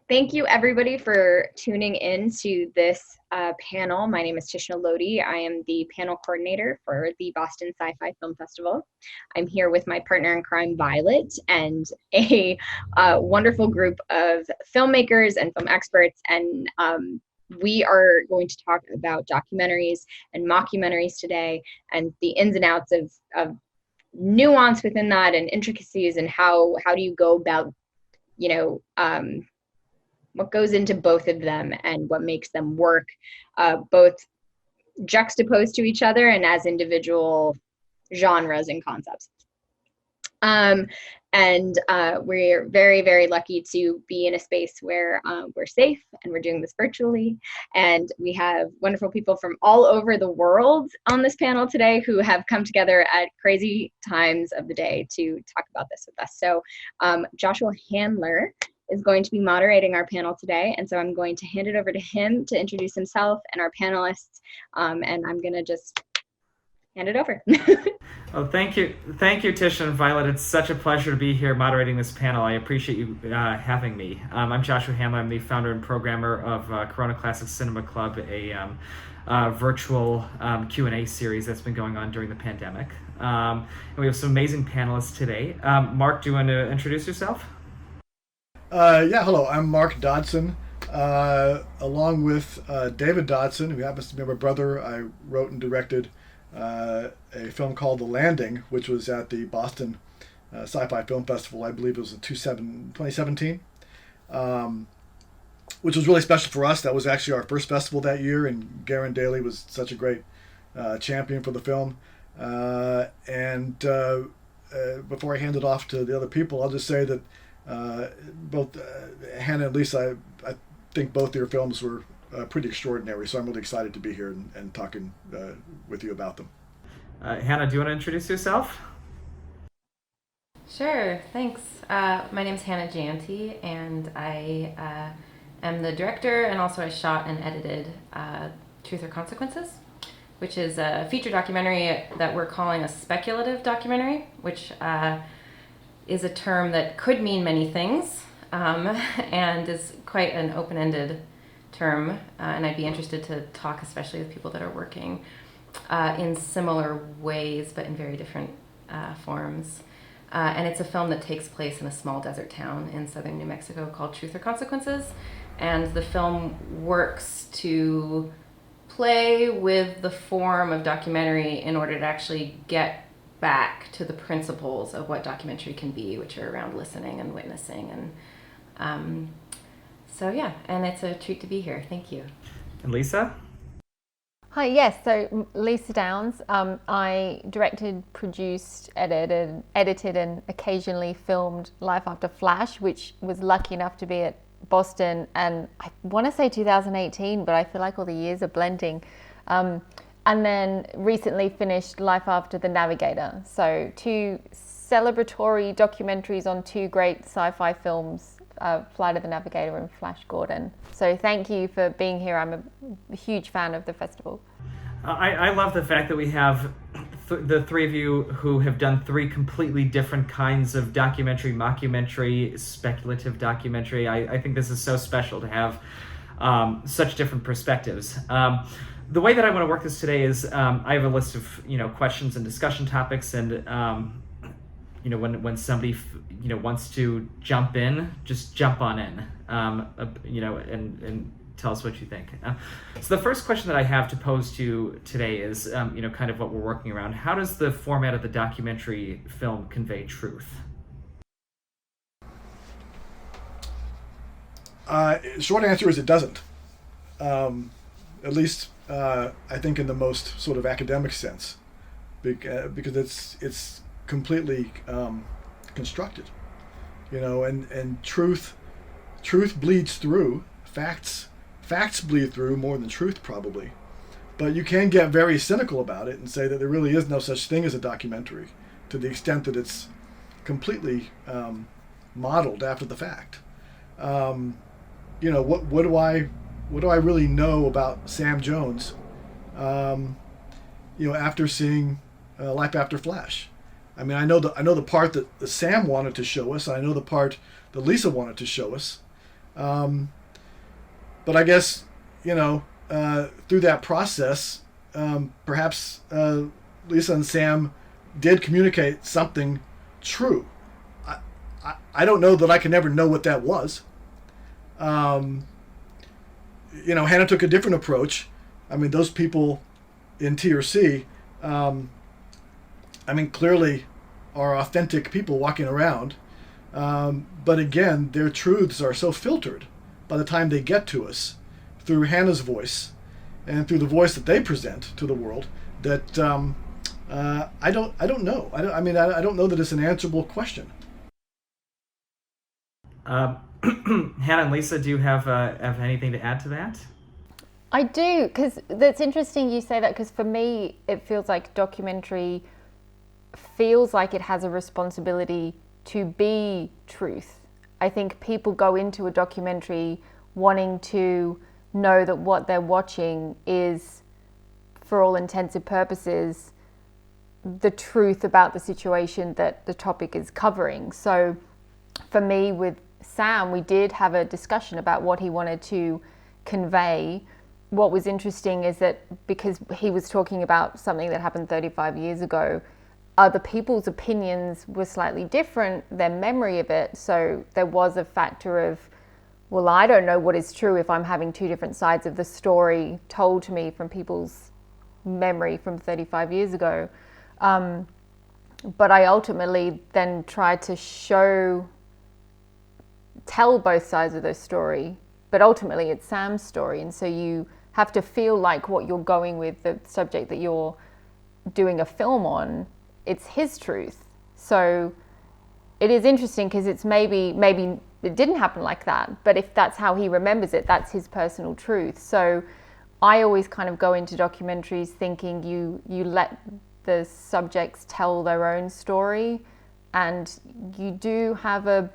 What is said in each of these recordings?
Thank you, everybody, for tuning in to this panel. My name is Tishna Lodi. I am the panel coordinator for the Boston Sci-Fi Film Festival. I'm here with my partner in crime, Violet, and a wonderful group of filmmakers and film experts. And we are going to talk about documentaries and mockumentaries today, and the ins and outs of nuance within that, and intricacies, and how do you go about, you know, what goes into both of them and what makes them work, both juxtaposed to each other and as individual genres and concepts. And we're very, very lucky to be in a space where we're safe and we're doing this virtually. And we have wonderful people from all over the world on this panel today who have come together at crazy times of the day to talk about this with us. So Joshua Handler is going to be moderating our panel today. And so I'm going to hand it over to him to introduce himself and our panelists. And I'm going to just hand it over. Oh, thank you, Tish and Violet. It's such a pleasure to be here moderating this panel. I appreciate you having me. I'm Joshua Handler. I'm the founder and programmer of Corona Classic Cinema Club, a virtual Q&A series that's been going on during the pandemic. And we have some amazing panelists today. Mark, do you want to introduce yourself? Yeah, hello. I'm Mark Dodson. Along with David Dodson, who happens to be my brother, I wrote and directed a film called The Landing, which was at the Boston Sci-Fi Film Festival. I believe it was in 2017, which was really special for us. That was actually our first festival that year, and Garen Daly was such a great champion for the film. And before I hand it off to the other people, I'll just say that both Hannah and Lisa, I think both your films were pretty extraordinary, so I'm really excited to be here and talking with you about them. Hannah, do you want to introduce yourself? Sure, thanks. My name's Hannah Jayanti, and I am the director, and also I shot and edited Truth or Consequences, which is a feature documentary that we're calling a speculative documentary, which is a term that could mean many things and is quite an open-ended term. And I'd be interested to talk especially with people that are working in similar ways, but in very different forms. And it's a film that takes place in a small desert town in southern New Mexico called Truth or Consequences. And the film works to play with the form of documentary in order to actually get back to the principles of what documentary can be, which are around listening and witnessing. And so yeah, and it's a treat to be here. Thank you. And Lisa? Hi, yes, so Lisa Downs. I directed, produced, edited and occasionally filmed Life After Flash, which was lucky enough to be at Boston, and I want to say 2018, but I feel like all the years are blending. And then recently finished Life After the Navigator. So two celebratory documentaries on two great sci-fi films, Flight of the Navigator and Flash Gordon. So thank you for being here. I'm a huge fan of the festival. I love the fact that we have the three of you who have done three completely different kinds of documentary, mockumentary, speculative documentary. I think this is so special to have such different perspectives. The way that I want to work this today is I have a list of questions and discussion topics, and when somebody wants to jump in, just jump on in, and tell us what you think. So the first question that I have to pose to you today is kind of what we're working around. How does the format of the documentary film convey truth? Short answer is it doesn't. At least I think in the most sort of academic sense, because it's completely constructed, and truth bleeds through. Facts bleed through more than truth, probably, but you can get very cynical about it and say that there really is no such thing as a documentary, to the extent that it's completely modeled after the fact. What do I really know about Sam Jones, after seeing Life After Flash? I mean, I know the part that Sam wanted to show us. I know the part that Lisa wanted to show us. But I guess, through that process, perhaps Lisa and Sam did communicate something true. I don't know that I can ever know what that was. Hannah took a different approach. I mean, those people in T or C, clearly are authentic people walking around. But again, their truths are so filtered by the time they get to us through Hannah's voice and through the voice that they present to the world that I don't know. I don't know that it's an answerable question. Hannah and Lisa, do you have anything to add to that? I do, because that's interesting you say that, because for me, it feels like documentary feels like it has a responsibility to be truth. I think people go into a documentary wanting to know that what they're watching is, for all intents and purposes, the truth about the situation that the topic is covering. So for me, with Sam, we did have a discussion about what he wanted to convey. What was interesting is that because he was talking about something that happened 35 years ago, other people's opinions were slightly different, their memory of it. So there was a factor of, well, I don't know what is true if I'm having two different sides of the story told to me from people's memory from 35 years ago. But I ultimately then tried to tell both sides of the story, but ultimately it's Sam's story. And so you have to feel like what you're going with, the subject that you're doing a film on, it's his truth. So it is interesting because it's maybe it didn't happen like that, but if that's how he remembers it, that's his personal truth. So I always kind of go into documentaries thinking you let the subjects tell their own story, and you do have a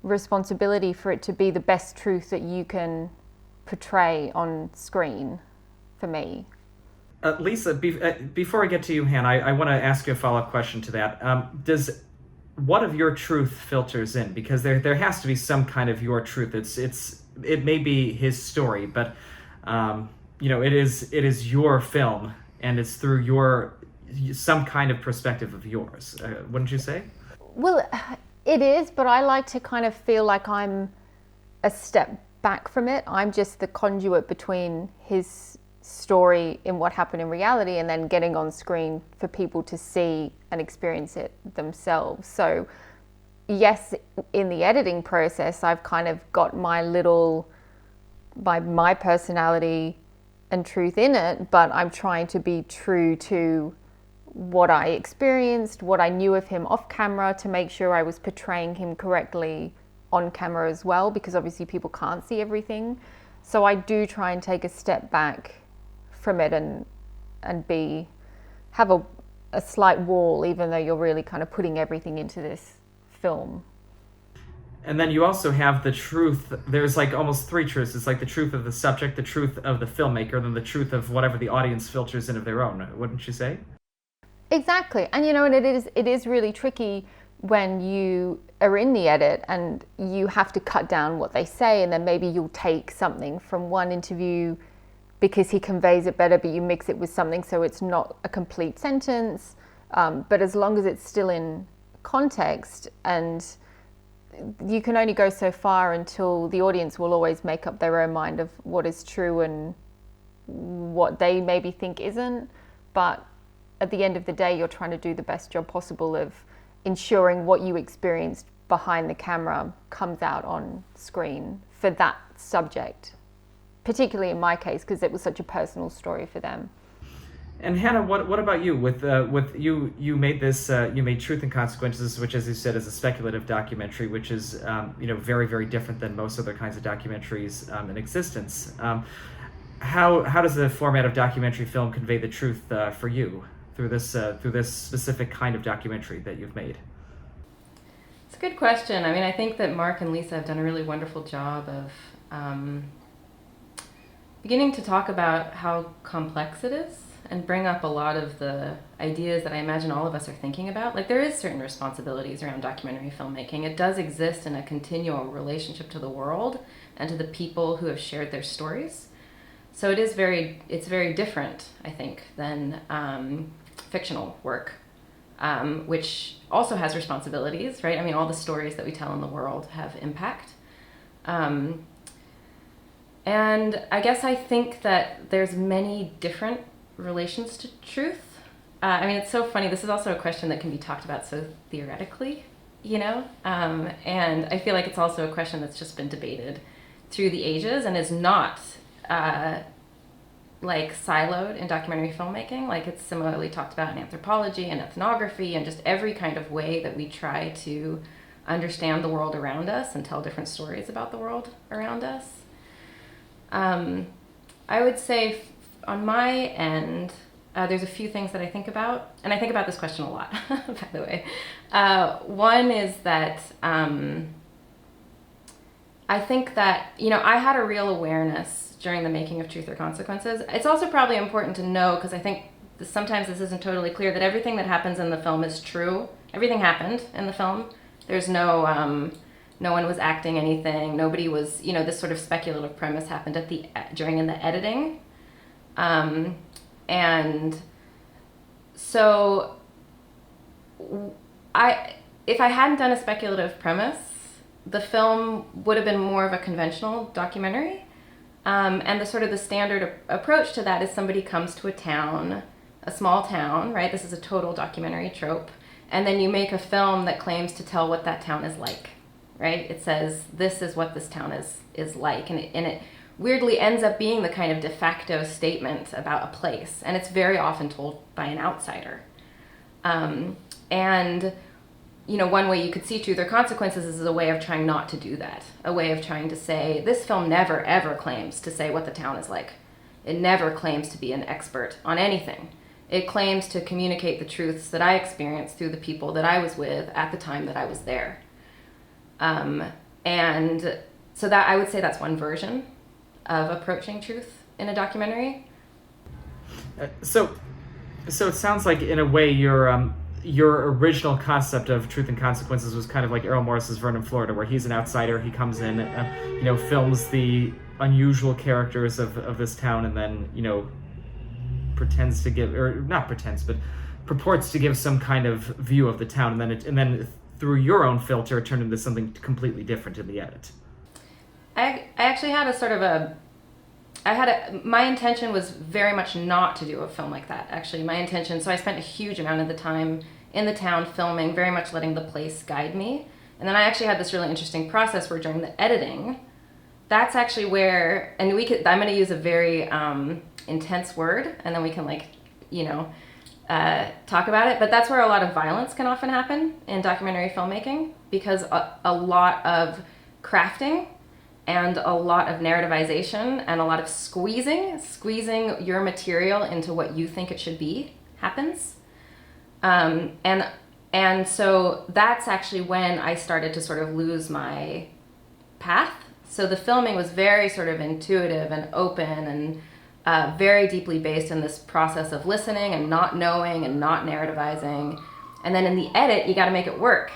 responsibility for it to be the best truth that you can portray on screen, for me. Lisa, before I get to you, Hannah, I want to ask you a follow-up question to that. Does what of your truth filters in? Because there has to be some kind of your truth. It may be his story, but it is your film, and it's through some kind of perspective of yours. Wouldn't you say? Well, it is, but I like to kind of feel like I'm a step back from it. I'm just the conduit between his story in what happened in reality and then getting on screen for people to see and experience it themselves. So yes, in the editing process, I've kind of got my personality and truth in it, but I'm trying to be true to what I experienced, what I knew of him off camera, to make sure I was portraying him correctly on camera as well, because obviously people can't see everything. So I do try and take a step back from it and have a slight wall, even though you're really kind of putting everything into this film. And then you also have the truth. There's like almost three truths. It's like the truth of the subject, the truth of the filmmaker, then the truth of whatever the audience filters in of their own. Wouldn't you say? Exactly. And and it is really tricky when you are in the edit and you have to cut down what they say, and then maybe you'll take something from one interview because he conveys it better, but you mix it with something so it's not a complete sentence. But as long as it's still in context, and you can only go so far until the audience will always make up their own mind of what is true and what they maybe think isn't. But at the end of the day, you're trying to do the best job possible of ensuring what you experienced behind the camera comes out on screen for that subject, particularly in my case, because it was such a personal story for them. And Hannah, what about you? With you made this you made Truth and Consequences, which, as you said, is a speculative documentary, which is very, very different than most other kinds of documentaries in existence. How does the format of documentary film convey the truth for you through this specific kind of documentary that you've made? It's a good question. I mean, I think that Mark and Lisa have done a really wonderful job of beginning to talk about how complex it is. and bring up a lot of the ideas that I imagine all of us are thinking about. Like, there is certain responsibilities around documentary filmmaking. It does exist in a continual relationship to the world and to the people who have shared their stories. So it's very different, I think, than fictional work, which also has responsibilities, right? I mean, all the stories that we tell in the world have impact. And I guess I think that there's many different relations to truth. I mean, it's so funny. This is also a question that can be talked about so theoretically, you know? And I feel like it's also a question that's just been debated through the ages and is not like siloed in documentary filmmaking. Like, it's similarly talked about in anthropology and ethnography and just every kind of way that we try to understand the world around us and tell different stories about the world around us. I would say on my end, there's a few things that I think about, and I think about this question a lot, by the way. One is that I think that, you know, I had a real awareness during the making of Truth or Consequences. It's also probably important to know, because I think sometimes this isn't totally clear, that everything that happens in the film is true. Everything happened in the film. There's no one was acting anything. Nobody was, you know, this sort of speculative premise happened during the editing. And so if I hadn't done a speculative premise, the film would have been more of a conventional documentary. And the standard approach to that is somebody comes to a town, a small town, right? This is a total documentary trope. And then you make a film that claims to tell what that town is like, right? It says, this is what this town is like. And it weirdly ends up being the kind of de facto statement about a place. And it's very often told by an outsider. And, you know, one way you could see Truth or Consequences is a way of trying not to do that. A way of trying to say, this film never, ever claims to say what the town is like. It never claims to be an expert on anything. It claims to communicate the truths that I experienced through the people that I was with at the time that I was there. And so that, I would say that's one version of approaching truth in a documentary. So it sounds like, in a way, your original concept of Truth and Consequences was kind of like Errol Morris's Vernon, Florida, where he's an outsider. He comes in, you know, films the unusual characters of this town, and then, you know, pretends to give, or not pretends, but purports to give some kind of view of the town, and then through your own filter, it turned into something completely different in the edit. I actually had my intention was very much not to do a film like that, actually. My intention, so I spent a huge amount of the time in the town filming, very much letting the place guide me. And then I actually had this really interesting process where during the editing, that's actually where, and I'm going to use a very intense word, and then we can, like, you know, talk about it, but that's where a lot of violence can often happen in documentary filmmaking, because a lot of crafting and a lot of narrativization and a lot of squeezing your material into what you think it should be happens. And so that's actually when I started to sort of lose my path. So the filming was very sort of intuitive and open and very deeply based in this process of listening and not knowing and not narrativizing. And then in the edit, you got to make it work.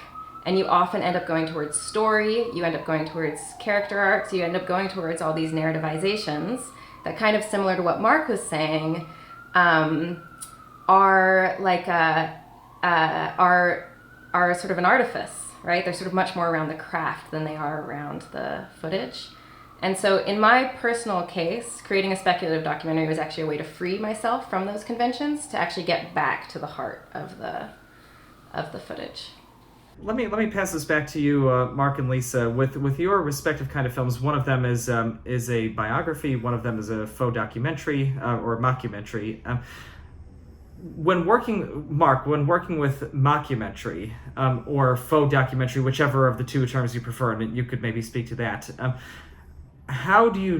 And you often end up going towards story, you end up going towards character arcs, you end up going towards all these narrativizations that, kind of similar to what Mark was saying, are like are sort of an artifice, right? They're sort of much more around the craft than they are around the footage. And so in my personal case, creating a speculative documentary was actually a way to free myself from those conventions, to actually get back to the heart of the footage. Let me pass this back to you, Mark and Lisa. With your respective kind of films, one of them is a biography, one of them is a faux documentary or mockumentary. When working with mockumentary or faux documentary, whichever of the two terms you prefer, and you could maybe speak to that. How do you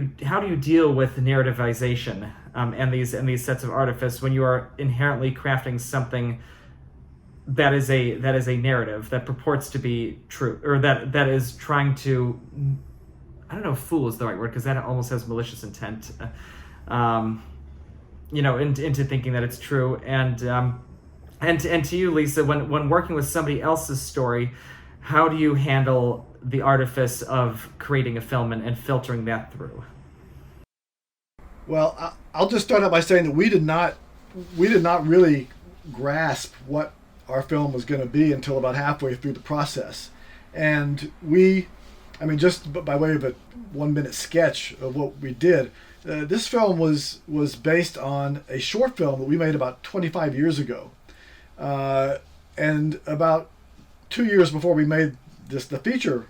deal with narrativization and these sets of artifice when you are inherently crafting something that is a narrative that purports to be true, or that is trying to, I don't know if fool is the right word, because that almost has malicious intent, into thinking that it's true. And to you, Lisa, when working with somebody else's story, how do you handle the artifice of creating a film and filtering that through? Well, I'll just start out by saying that we did not really grasp what our film was going to be until about halfway through the process. And just by way of a 1-minute sketch of what we did, this film was based on a short film that we made about 25 years ago. And about 2 years before we made the feature,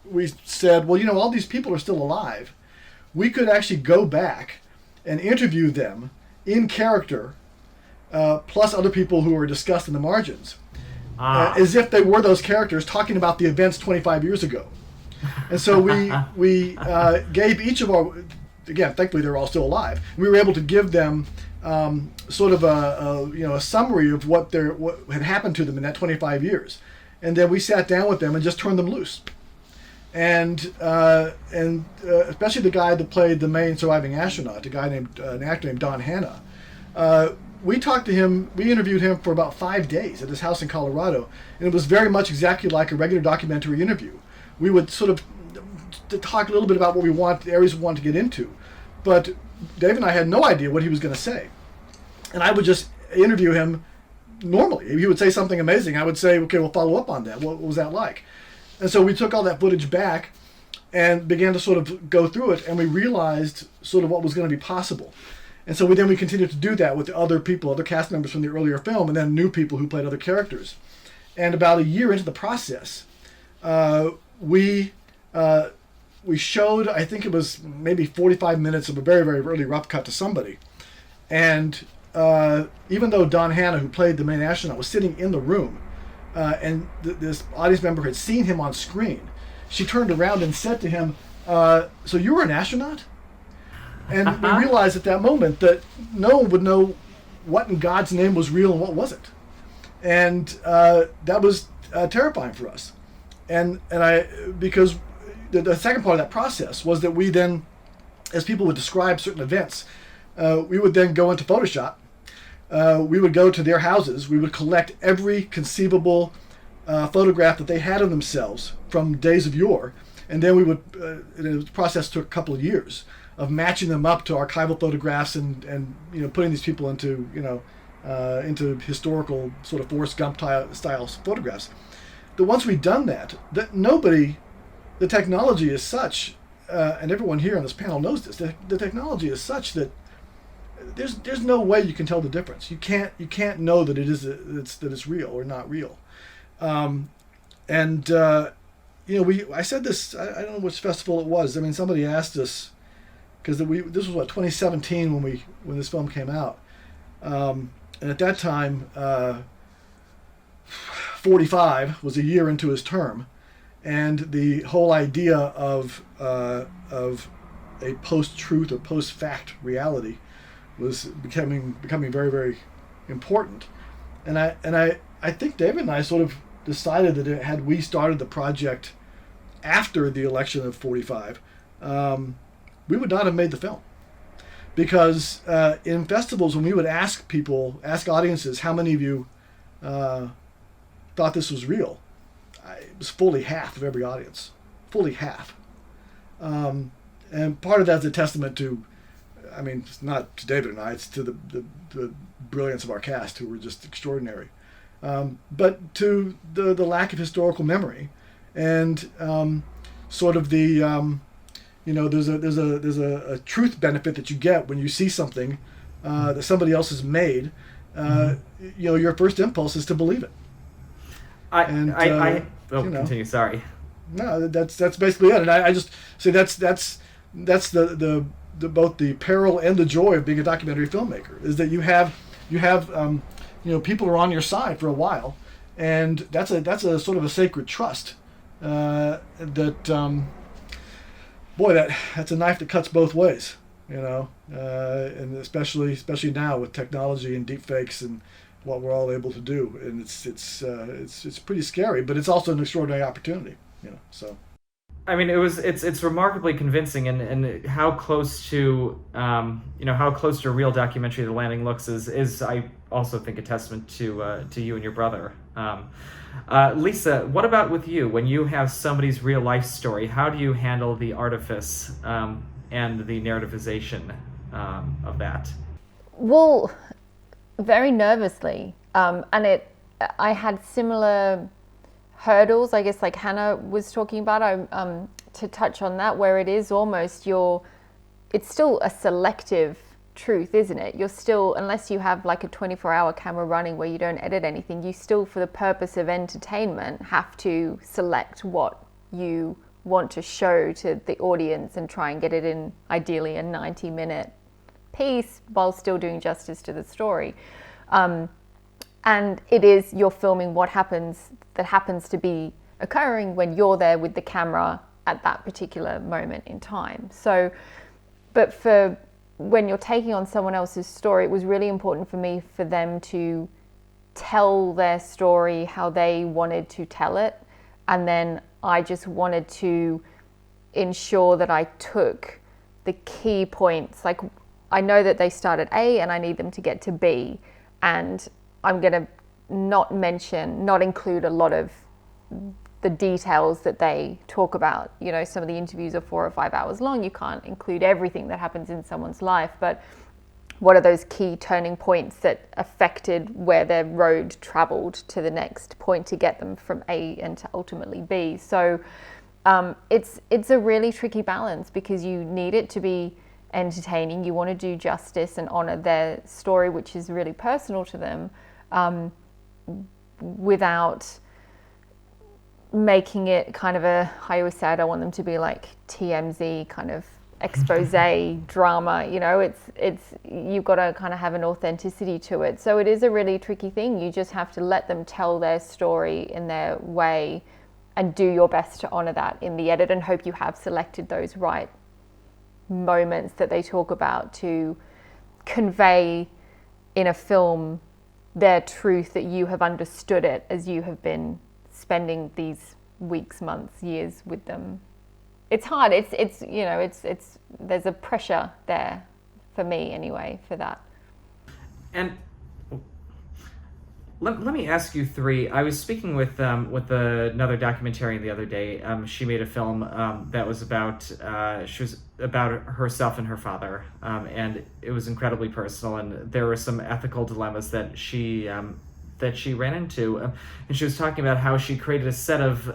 we said, well, all these people are still alive. We could actually go back and interview them in character, plus other people who were discussed in the margins, as if they were those characters talking about the events 25 years ago. And so we gave each of our, again, thankfully they're all still alive. We were able to give them sort of a summary of what had happened to them in that 25 years, and then we sat down with them and just turned them loose. And especially the guy that played the main surviving astronaut, an actor named Don Hanna. We talked to him. We interviewed him for about 5 days at his house in Colorado, and it was very much exactly like a regular documentary interview. We would sort of talk a little bit about what we want, the areas we wanted to get into, but Dave and I had no idea what he was going to say, and I would just interview him normally. If he would say something amazing, I would say, okay, we'll follow up on that. What was that like? And so we took all that footage back and began to sort of go through it, and we realized sort of what was going to be possible. And so we continued to do that with other people, other cast members from the earlier film, and then new people who played other characters. And about a year into the process, we showed, I think it was maybe 45 minutes of a very, very early rough cut to somebody. And even though Don Hanna, who played the main astronaut, was sitting in the room, and this audience member had seen him on screen, she turned around and said to him, so you were an astronaut? And we realized at that moment that no one would know what in God's name was real and what wasn't. And that was terrifying for us. Because the second part of that process was that we then, as people would describe certain events, we would then go into Photoshop. We would go to their houses. We would collect every conceivable photograph that they had of themselves from days of yore, and then we would. The process took a couple of years of matching them up to archival photographs and putting these people into into historical sort of Forrest Gump style photographs. That once we'd done that the technology is such, and everyone here on this panel knows this. The technology is such that there's no way you can tell the difference. You can't know that it's real or not real. I said this. I don't know which festival it was. I mean, somebody asked us, because this was 2017 when this film came out, and at that time, 45 was a year into his term, and the whole idea of a post-truth or post-fact reality was becoming very, very important. And I think David and I sort of decided that had we started the project after the election of 45, we would not have made the film. Because in festivals, when we would ask audiences, how many of you thought this was real, it was fully half of every audience. Fully half. And part of that's a testament to, I mean, it's not to David and I, it's to the brilliance of our cast, who were just extraordinary. But to the lack of historical memory, and sort of the there's a truth benefit that you get when you see something that somebody else has made. Your first impulse is to believe it. Continue. Sorry. No, that's basically it. And I just say that's the both the peril and the joy of being a documentary filmmaker, is that you have people are on your side for a while, and that's a sort of a sacred trust that's a knife that cuts both ways, and especially now with technology and deepfakes and what we're all able to do, and it's pretty scary, but it's also an extraordinary opportunity, so. I mean, it's remarkably convincing, and how close to how close to a real documentary The Landing looks is I also think a testament to you and your brother. Lisa, what about with you? When you have somebody's real life story, how do you handle the artifice and the narrativization of that? Well, very nervously, and I had similar hurdles, I guess, like Hannah was talking about. To touch on that, where it is almost it's still a selective truth, isn't it? You're still, unless you have like a 24-hour camera running where you don't edit anything, you still, for the purpose of entertainment, have to select what you want to show to the audience and try and get it in ideally a 90-minute piece while still doing justice to the story. And it is, you're filming what happens to be occurring when you're there with the camera at that particular moment in time. So, but for when you're taking on someone else's story, it was really important for me for them to tell their story how they wanted to tell it. And then I just wanted to ensure that I took the key points. Like, I know that they start at A and I need them to get to B. And I'm going to not include a lot of the details that they talk about. You know, some of the interviews are 4 or 5 hours long. You can't include everything that happens in someone's life, but what are those key turning points that affected where their road traveled to the next point to get them from A and to ultimately B. So it's a really tricky balance, because you need it to be entertaining. You want to do justice and honor their story, which is really personal to them, without making it kind of I always say I don't want them to be like TMZ kind of expose drama. You know, it's you've got to kind of have an authenticity to it. So it is a really tricky thing. You just have to let them tell their story in their way and do your best to honor that in the edit, and hope you have selected those right moments that they talk about to convey in a film their truth, that you have understood it as you have been spending these weeks, months, years with them. It's hard. It's there's a pressure there for me anyway for that. And let me ask you three. I was speaking with another documentarian the other day. She made a film that was about herself and her father, and it was incredibly personal. And there were some ethical dilemmas that she ran into, and she was talking about how she created a set of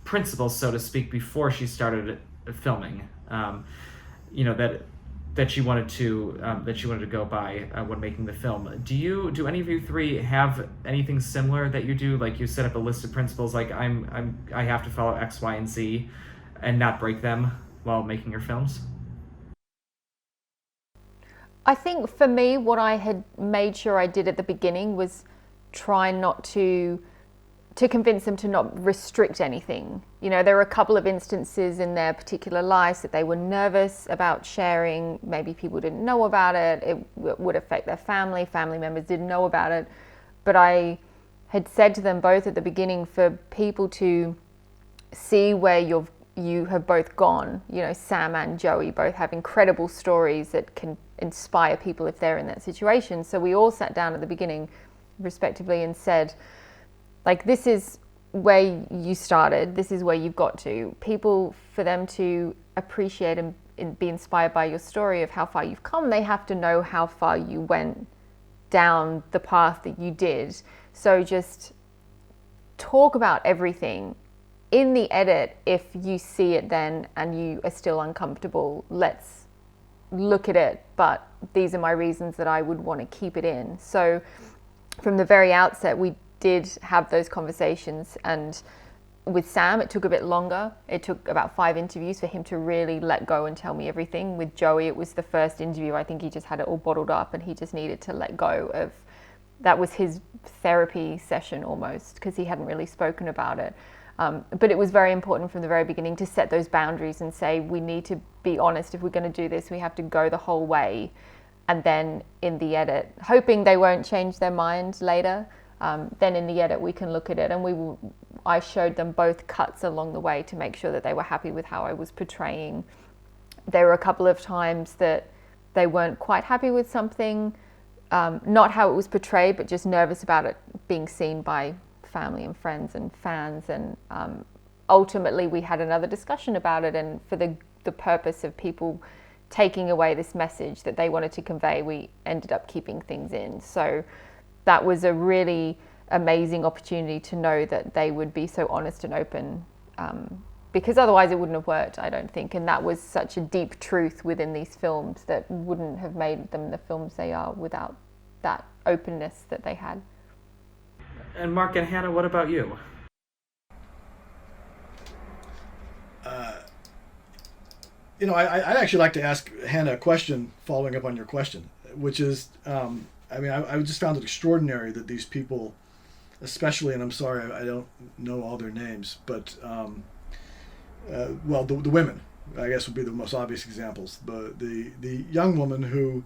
principles, so to speak, before she started filming. That she wanted to go by when making the film. Do any of you three have anything similar that you do? Like, you set up a list of principles, like I have to follow X, Y, and Z, and not break them while making your films? I think for me, what I had made sure I did at the beginning was try not to convince them to not restrict anything. You know, there were a couple of instances in their particular lives that they were nervous about sharing. Maybe people didn't know about it. It would affect their family members didn't know about it. But I had said to them both at the beginning, for people to see where you have both gone. You know, Sam and Joey both have incredible stories that can inspire people if they're in that situation. So we all sat down at the beginning respectively and said, like, this is where you started, this is where you've got to. People, for them to appreciate and be inspired by your story of how far you've come, they have to know how far you went down the path that you did. So just talk about everything. In the edit, if you see it then and you are still uncomfortable, let's look at it, but these are my reasons that I would want to keep it in. So from the very outset, we did have those conversations, and with Sam it took a bit longer. It took about 5 interviews for him to really let go and tell me everything. With Joey, it was the first interview. I think he just had it all bottled up and he just needed to let go of that. Was his therapy session almost, because he hadn't really spoken about it. But it was very important from the very beginning to set those boundaries and say, we need to be honest. If we're going to do this, we have to go the whole way. And then in the edit, hoping they won't change their mind later, then in the edit we can look at it, and I showed them both cuts along the way to make sure that they were happy with how I was portraying. There were a couple of times that they weren't quite happy with something, not how it was portrayed, but just nervous about it being seen by family and friends and fans. And ultimately we had another discussion about it, and for the purpose of people taking away this message that they wanted to convey, we ended up keeping things in. So that was a really amazing opportunity to know that they would be so honest and open, because otherwise it wouldn't have worked, I don't think. And that was such a deep truth within these films that wouldn't have made them the films they are without that openness that they had. And Mark and Hannah, what about you? I'd actually like to ask Hannah a question following up on your question, which is, I just found it extraordinary that these people, especially, and I'm sorry, I don't know all their names, but, the women, I guess, would be the most obvious examples. The young woman who,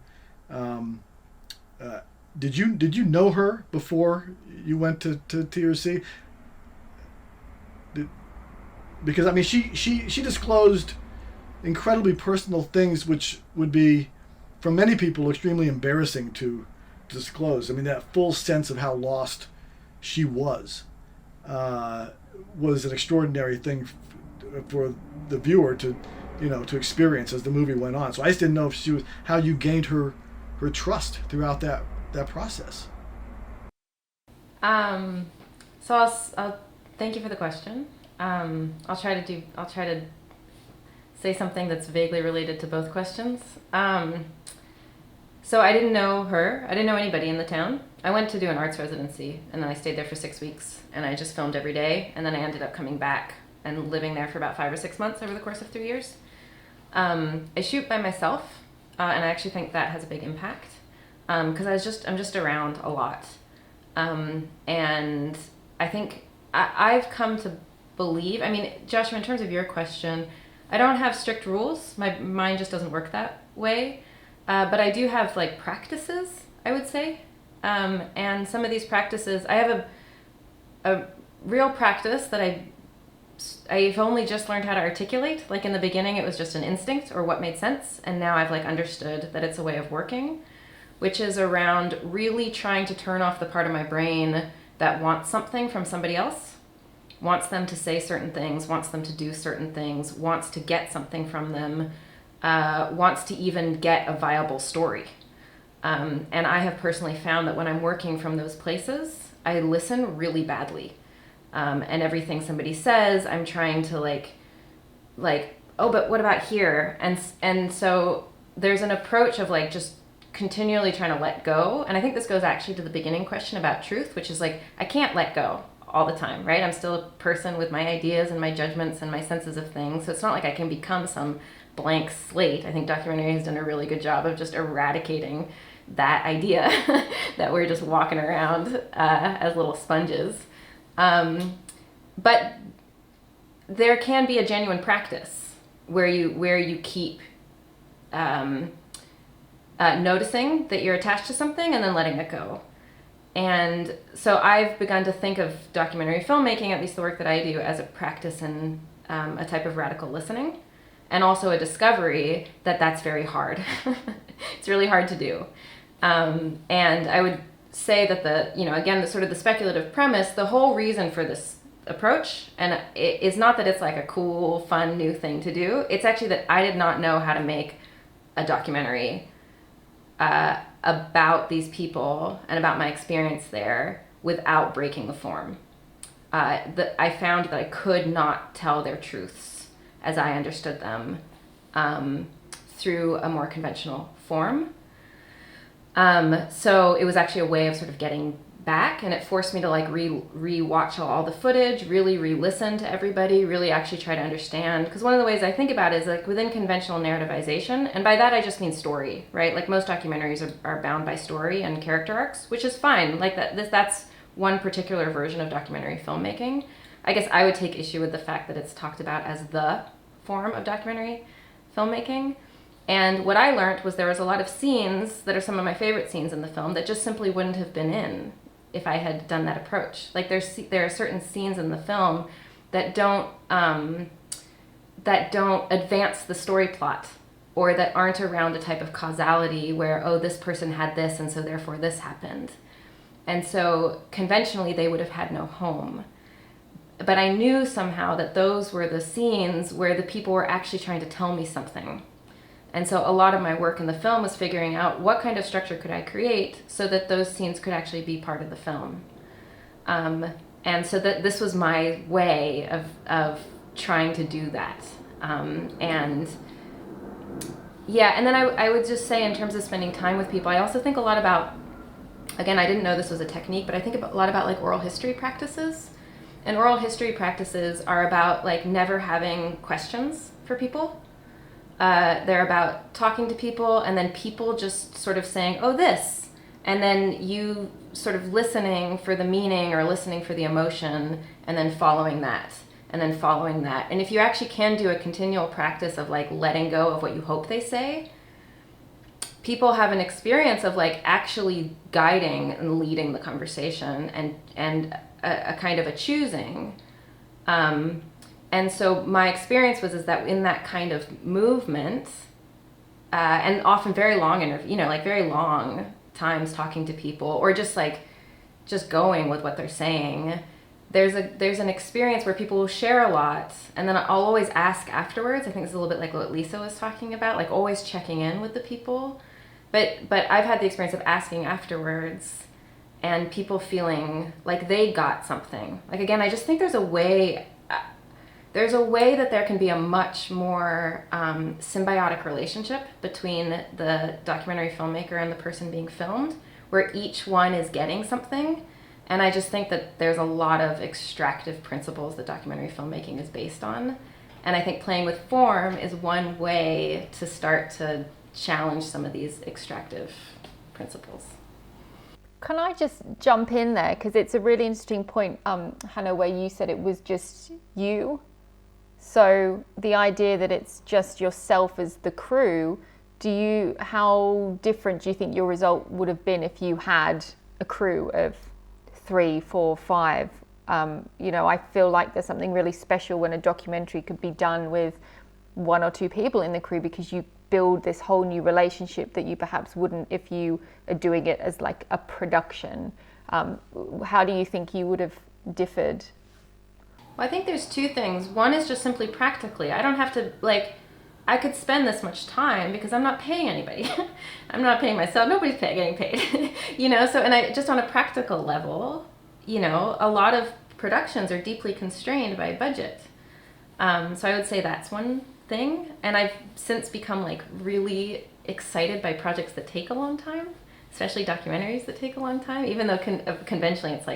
did you know her before you went to TRC? Because she disclosed incredibly personal things, which would be, for many people, extremely embarrassing to disclose. I mean, that full sense of how lost she was an extraordinary thing for the viewer to experience as the movie went on. So I just didn't know if how you gained her trust throughout that process. So I'll thank you for the question. I'll try to say something that's vaguely related to both questions. So I didn't know her. I didn't know anybody in the town. I went to do an arts residency, and then I stayed there for 6 weeks, and I just filmed every day, and then I ended up coming back and living there for about 5 or 6 months over the course of 3 years. I shoot by myself, and I actually think that has a big impact, because I'm just around a lot. And I think I've come to believe, Joshua, in terms of your question, I don't have strict rules. My mind just doesn't work that way. But I do have practices, I would say. And some of these practices, I have a real practice that I've only just learned how to articulate. Like in the beginning, it was just an instinct or what made sense. And now I've understood that it's a way of working, which is around really trying to turn off the part of my brain that wants something from somebody else, wants them to say certain things, wants them to do certain things, wants to get something from them, wants to even get a viable story. And I have personally found that when I'm working from those places, I listen really badly. And everything somebody says, I'm trying to oh, but what about here? And so there's an approach of just continually trying to let go. And I think this goes actually to the beginning question about truth, which is I can't let go all the time, right? I'm still a person with my ideas and my judgments and my senses of things. So it's not like I can become some blank slate. I think documentary has done a really good job of just eradicating that idea that we're just walking around as little sponges. But there can be a genuine practice where you keep noticing that you're attached to something and then letting it go. And so I've begun to think of documentary filmmaking, at least the work that I do, as a practice in a type of radical listening, and also a discovery that that's very hard. It's really hard to do. And I would say that again, the sort of the speculative premise, the whole reason for this approach, and it is not that it's a cool, fun, new thing to do. It's actually that I did not know how to make a documentary about these people and about my experience there without breaking the form. I found that I could not tell their truths as I understood them through a more conventional form. So it was actually a way of sort of getting back, and it forced me to re-watch all the footage, really re-listen to everybody, really actually try to understand. Because one of the ways I think about it is within conventional narrativization, and by that I just mean story, right? Most documentaries are bound by story and character arcs, which is fine. That's one particular version of documentary filmmaking. I guess I would take issue with the fact that it's talked about as the form of documentary filmmaking. And what I learned was there was a lot of scenes that are some of my favorite scenes in the film that just simply wouldn't have been in if I had done that approach. Like there are certain scenes in the film that don't advance the story plot, or that aren't around a type of causality where, oh, this person had this and so therefore this happened. And so conventionally they would have had no home. But I knew somehow that those were the scenes where the people were actually trying to tell me something. And so a lot of my work in the film was figuring out what kind of structure could I create so that those scenes could actually be part of the film. And so that this was my way of trying to do that. And then I would just say, in terms of spending time with people, I also think a lot about, again, I didn't know this was a technique, but I think a lot about like oral history practices. And oral history practices are about like never having questions for people. They're about talking to people and then people just sort of saying, oh, this. And then you sort of listening for the meaning or listening for the emotion and then following that and then following that. And if you actually can do a continual practice of like letting go of what you hope they say, people have an experience of like actually guiding and leading the conversation and a kind of a choosing. And so my experience is that in that kind of movement, and often very long very long times talking to people, or just going with what they're saying, there's an experience where people will share a lot, and then I'll always ask afterwards. I think it's a little bit like what Lisa was talking about, like always checking in with the people. But I've had the experience of asking afterwards, and people feeling like they got something. Like, again, I just think there's a way that there can be a much more symbiotic relationship between the documentary filmmaker and the person being filmed, where each one is getting something. And I just think that there's a lot of extractive principles that documentary filmmaking is based on. And I think playing with form is one way to start to challenge some of these extractive principles. Can I just jump in there? Because it's a really interesting point, Hannah, where you said it was just you. So the idea that it's just yourself as the crew, how different do you think your result would have been if you had a crew of 3, 4, 5? I feel like there's something really special when a documentary could be done with 1 or 2 people in the crew, because you build this whole new relationship that you perhaps wouldn't if you are doing it as like a production. How do you think you would have differed? Well, I think there's 2 things. One is just simply practically. I don't have to, I could spend this much time because I'm not paying anybody. I'm not paying myself. Nobody's getting paid. So just on a practical level, a lot of productions are deeply constrained by budget. So I would say that's one thing. And I've since become really excited by projects that take a long time, especially documentaries that take a long time, even though conventionally it's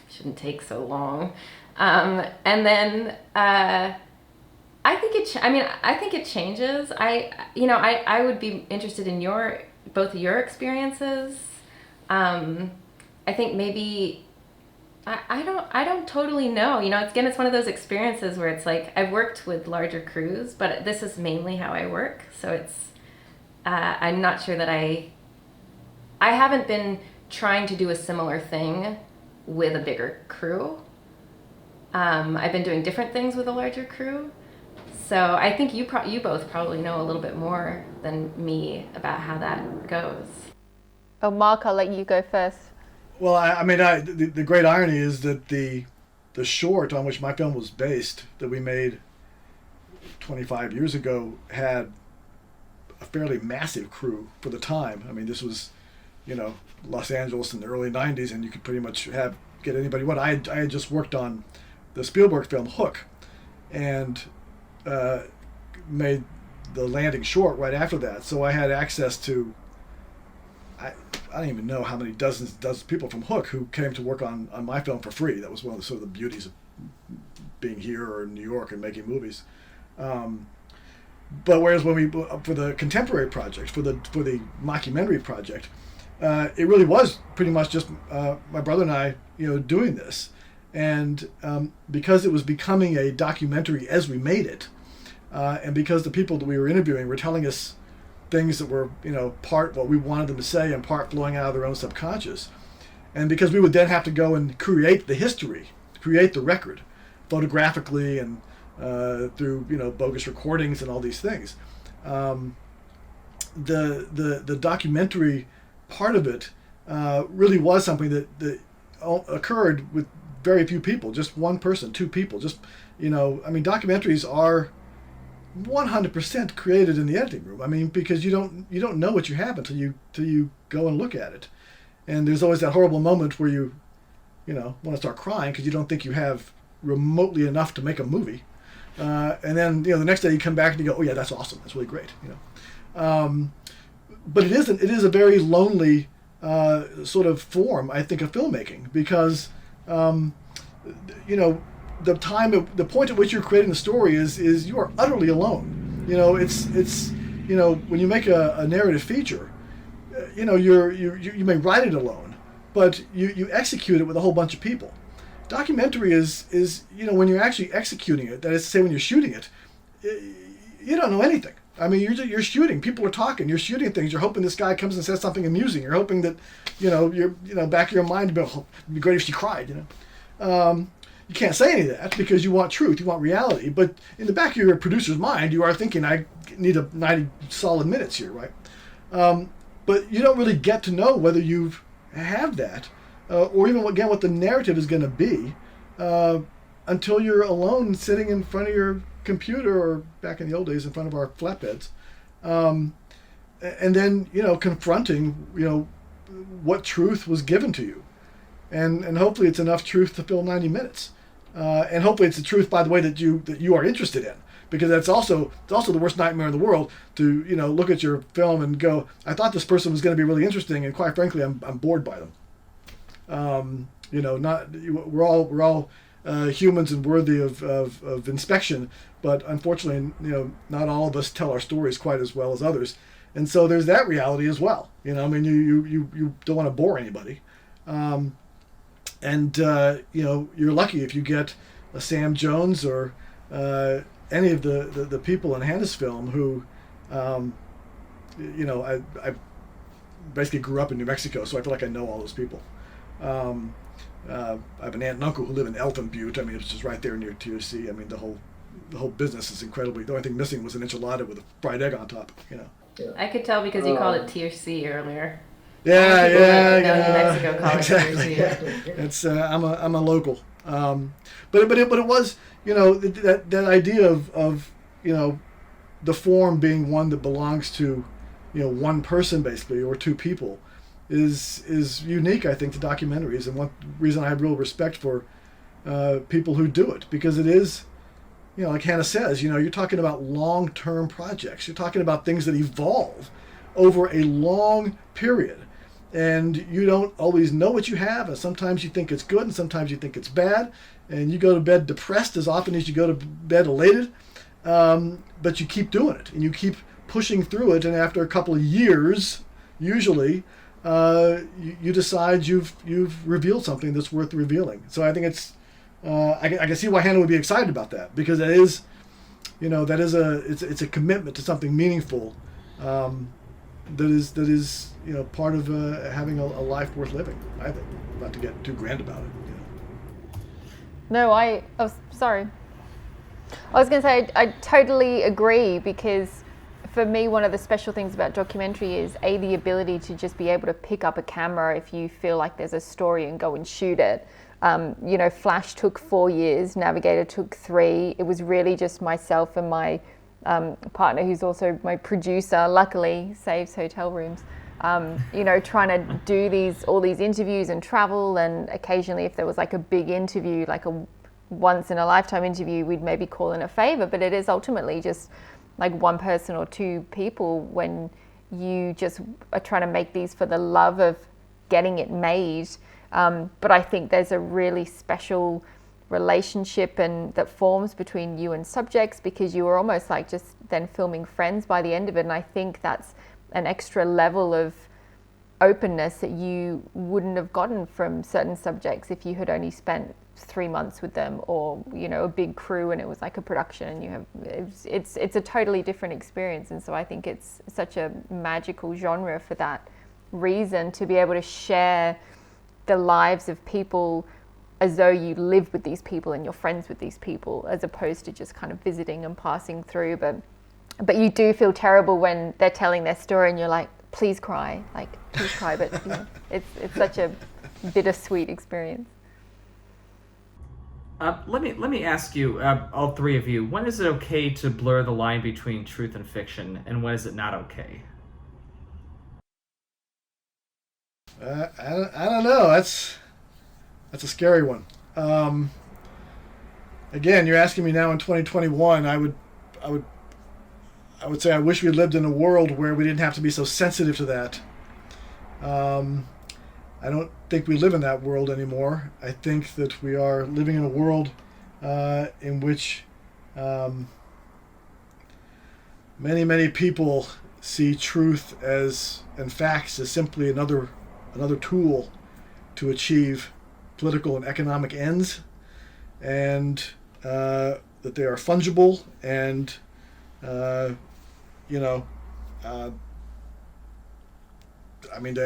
shouldn't take so long. And then I think it changes. I would be interested in both of your experiences. I think maybe I don't totally know. It's one of those experiences where it's I've worked with larger crews, but this is mainly how I work. So it's I'm not sure that I haven't been trying to do a similar thing with a bigger crew. I've been doing different things with a larger crew. So I think you both probably know a little bit more than me about how that goes. Oh, Mark, I'll let you go first. Well, the great irony is that the short on which my film was based, that we made 25 years ago, had a fairly massive crew for the time. I mean, this was, Los Angeles in the early 90s, and you could pretty much get anybody. I had just worked on the Spielberg film Hook, and made the landing short right after that. So I had access to, I don't even know how many dozens of people from Hook who came to work on my film for free. That was one of the sort of the beauties of being here or in New York and making movies. But whereas when for the contemporary project, for the mockumentary project, it really was pretty much just my brother and I, doing this. And because it was becoming a documentary as we made it, and because the people that we were interviewing were telling us things that were, part what we wanted them to say and part flowing out of their own subconscious, And because we would then have to go and create the history, create the record, photographically and through bogus recordings and all these things, the documentary part of it really was something that occurred with very few people, just one person, two people. Documentaries are 100% created in the editing room. I mean, because you don't know what you have until you go and look at it. And there's always that horrible moment where you want to start crying because you don't think you have remotely enough to make a movie. And then the next day you come back and you go, oh yeah, that's awesome, that's really great. But it is a very lonely sort of form, I think, of filmmaking, because the point at which you're creating the story is you are utterly alone. It's when you make a narrative feature, you may write it alone, but you execute it with a whole bunch of people. Documentary is when you're actually executing it, that is to say, when you're shooting it, you don't know anything. I mean, you're shooting. People are talking. You're shooting things. You're hoping this guy comes and says something amusing. You're hoping that, you're back of your mind, it'd be great if she cried. You can't say any of that because you want truth, you want reality. But in the back of your producer's mind, you are thinking, I need 90 solid minutes here, right? But you don't really get to know whether you have that, or even what the narrative is going to be, until you're alone sitting in front of your computer, or back in the old days in front of our flatbeds, and then confronting what truth was given to you, and hopefully it's enough truth to fill 90 minutes, and hopefully it's the truth, by the way, that you are interested in, because it's also the worst nightmare in the world to look at your film and go, I thought this person was going to be really interesting, and quite frankly I'm bored by them. We're all humans and worthy of inspection, but unfortunately, not all of us tell our stories quite as well as others, and so there's that reality as well. You don't want to bore anybody, and you're lucky if you get a Sam Jones or any of the people in Hannah's film who, I basically grew up in New Mexico, so I feel like I know all those people. I have an aunt and uncle who live in Elton Butte. I mean, it's just right there near TRC. I mean, the whole business is incredibly. The only thing missing was an enchilada with a fried egg on top. I could tell because you called it TRC earlier. Yeah. New Mexico call exactly. it TRC. It's I'm a local. But it was that idea of the form being one that belongs to one person basically, or two people, is unique, I think, to documentaries, and one reason I have real respect for people who do it, because it is, like Hannah says, you're talking about long-term projects. You're talking about things that evolve over a long period, and you don't always know what you have, and sometimes you think it's good, and sometimes you think it's bad, and you go to bed depressed as often as you go to bed elated, but you keep doing it, and you keep pushing through it, and after a couple of years, usually, you decide you've revealed something that's worth revealing. So I think it's I can see why Hannah would be excited about that, because it is, it's a commitment to something meaningful, that is part of having a life worth living. I think, not to get too grand about it. No, sorry. I was going to say I totally agree, because for me, one of the special things about documentary is the ability to just be able to pick up a camera if you feel like there's a story and go and shoot it. Flash took 4 years, Navigator took 3. It was really just myself and my partner, who's also my producer, luckily saves hotel rooms, trying to do all these interviews and travel, and occasionally if there was like a big interview, like a once in a lifetime interview, we'd maybe call in a favor, but it is ultimately just like one person or two people when you just are trying to make these for the love of getting it made. But I think there's a really special relationship and that forms between you and subjects, because you are almost like just then filming friends by the end of it. And I think that's an extra level of openness that you wouldn't have gotten from certain subjects if you had only spent 3 months with them, or a big crew and it was like a production, and you have it's a totally different experience. And so I think it's such a magical genre for that reason, to be able to share the lives of people as though you live with these people and you're friends with these people, as opposed to just kind of visiting and passing through. But you do feel terrible when they're telling their story and you're like, please cry, please cry. But it's such a bittersweet experience. Let me ask you, all three of you, when is it okay to blur the line between truth and fiction, and when is it not okay? I don't know. That's a scary one. Again, you're asking me now in 2021. I would say I wish we lived in a world where we didn't have to be so sensitive to that. I don't think we live in that world anymore. I think that we are living in a world in which many people see truth and facts as simply another tool to achieve political and economic ends, and that they are fungible, and the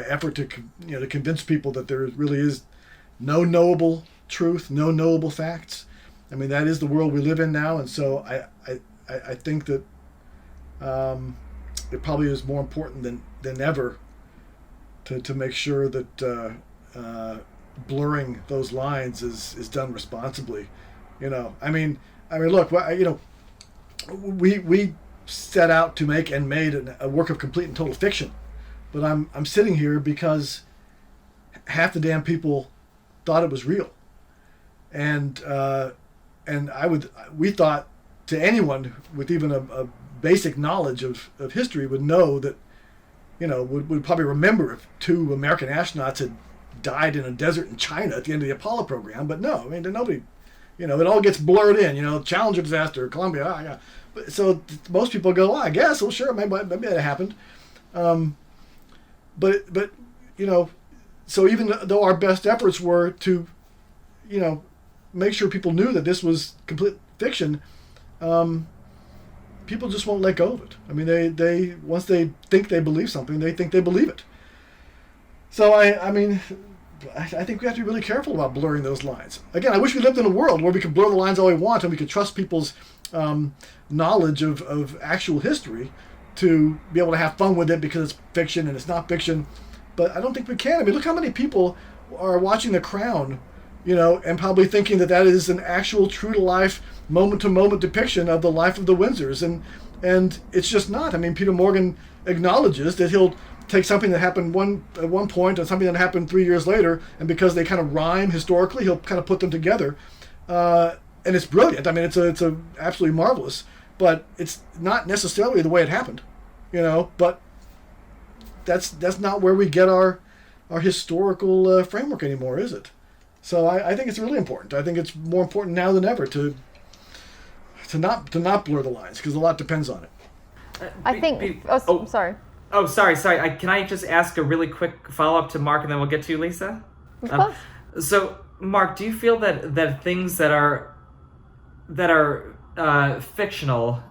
effort to convince people that there really is no knowable truth, no knowable facts. I mean, that is the world we live in now, and so I think that it probably is more important than ever to make sure that blurring those lines is done responsibly. Look, we set out to make and made a work of complete and total fiction, but I'm sitting here because half the damn people thought it was real, and we thought to anyone with even a basic knowledge of history would know that, would probably remember if 2 American astronauts had died in a desert in China at the end of the Apollo program. But no, nobody, it all gets blurred in, Challenger disaster, Columbia, yeah. So most people go, I guess, well, sure, maybe that happened. But so even though our best efforts were to, make sure people knew that this was complete fiction, people just won't let go of it. I mean, they once they think they believe something, they think they believe it. So I think we have to be really careful about blurring those lines. Again, I wish we lived in a world where we could blur the lines all we want and we could trust people's knowledge of actual history to be able to have fun with it because it's fiction and it's not fiction. But I don't think we can. I mean, look how many people are watching The Crown, and probably thinking that is an actual true-to-life, moment-to-moment depiction of the life of the Windsors. And it's just not. I mean, Peter Morgan acknowledges that he'll take something that happened at one point and something that happened 3 years later, and because they kind of rhyme historically, he'll kind of put them together. And it's brilliant. I mean, it's absolutely marvelous, but it's not necessarily the way it happened, but that's not where we get our historical framework anymore, is it? So I think it's really important. I think it's more important now than ever to not blur the lines, because a lot depends on it. I'm sorry. Oh, sorry. Can I just ask a really quick follow-up to Mark, and then we'll get to you, Lisa? Of course. So, Mark, do you feel that things that are fictional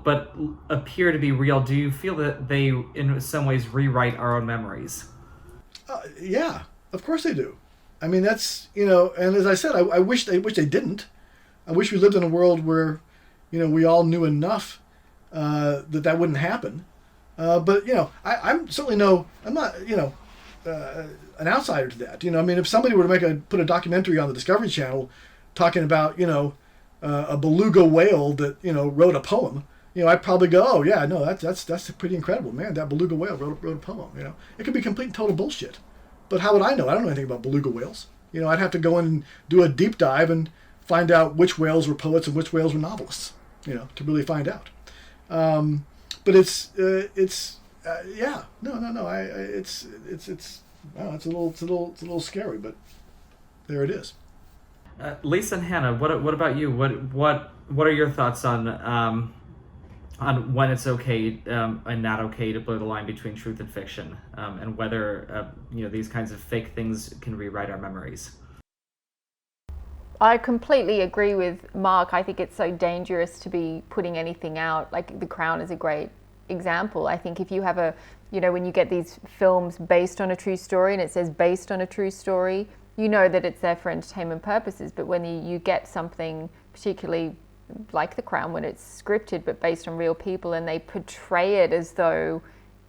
but appear to be real, do you feel that they in some ways rewrite our own memories? Yeah, of course they do. I mean, that's, and as I said, I wish they didn't. I wish we lived in a world where, we all knew enough that wouldn't happen. But I'm certainly I'm not an outsider to that. If somebody were to put a documentary on the Discovery Channel talking about a beluga whale that wrote a poem, I'd probably go, oh yeah, no, that's pretty incredible, man. That beluga whale wrote a poem. It could be complete and total bullshit, but how would I know? I don't know anything about beluga whales. I'd have to go in and do a deep dive and find out which whales were poets and which whales were novelists, to really find out. But it's yeah, no. It's a little scary, but there it is. Lisa and Hannah, what about you? What are your thoughts on when it's okay and not okay to blur the line between truth and fiction, and whether these kinds of fake things can rewrite our memories? I completely agree with Mark. I think it's so dangerous to be putting anything out. Like The Crown is a great example. I think if you have when you get these films based on a true story and it says based on a true story, you know that it's there for entertainment purposes. But when you get something, particularly like The Crown, when it's scripted but based on real people and they portray it as though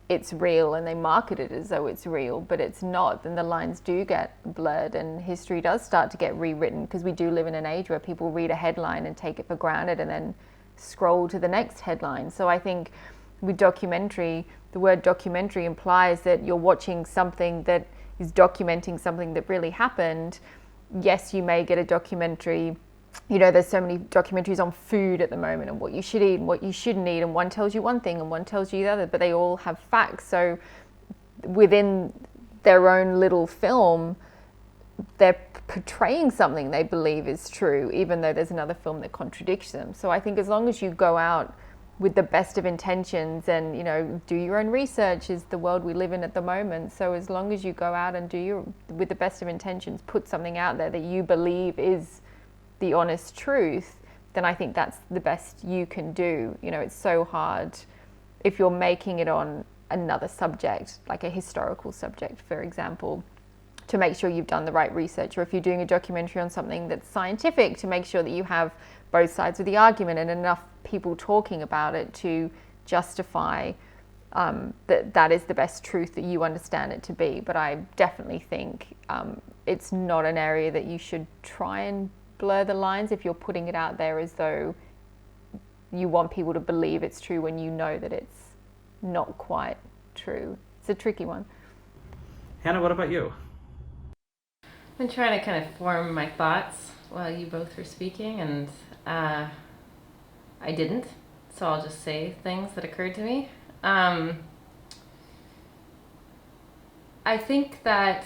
it's real and they market it as though it's real, but it's not, then the lines do get blurred and history does start to get rewritten, because we do live in an age where people read a headline and take it for granted and then scroll to the next headline. So I think with documentary, the word documentary implies that you're watching something that is documenting something that really happened. Yes, you may get a documentary. There's so many documentaries on food at the moment and what you should eat and what you shouldn't eat, and one tells you one thing and one tells you the other, but they all have facts. So within their own little film, they're portraying something they believe is true, even though there's another film that contradicts them. So I think as long as you go out with the best of intentions and, do your own research, is the world we live in at the moment. So as long as you go out and with the best of intentions, put something out there that you believe is the honest truth, then I think that's the best you can do. It's so hard if you're making it on another subject, like a historical subject, for example, to make sure you've done the right research, or if you're doing a documentary on something that's scientific, to make sure that you have both sides of the argument and enough people talking about it to justify that is the best truth that you understand it to be. But I definitely think it's not an area that you should try and blur the lines if you're putting it out there as though you want people to believe it's true when you know that it's not quite true. It's a tricky one. Hannah, what about you? I've been trying to kind of form my thoughts while you both were speaking, and I didn't, so I'll just say things that occurred to me. I think that,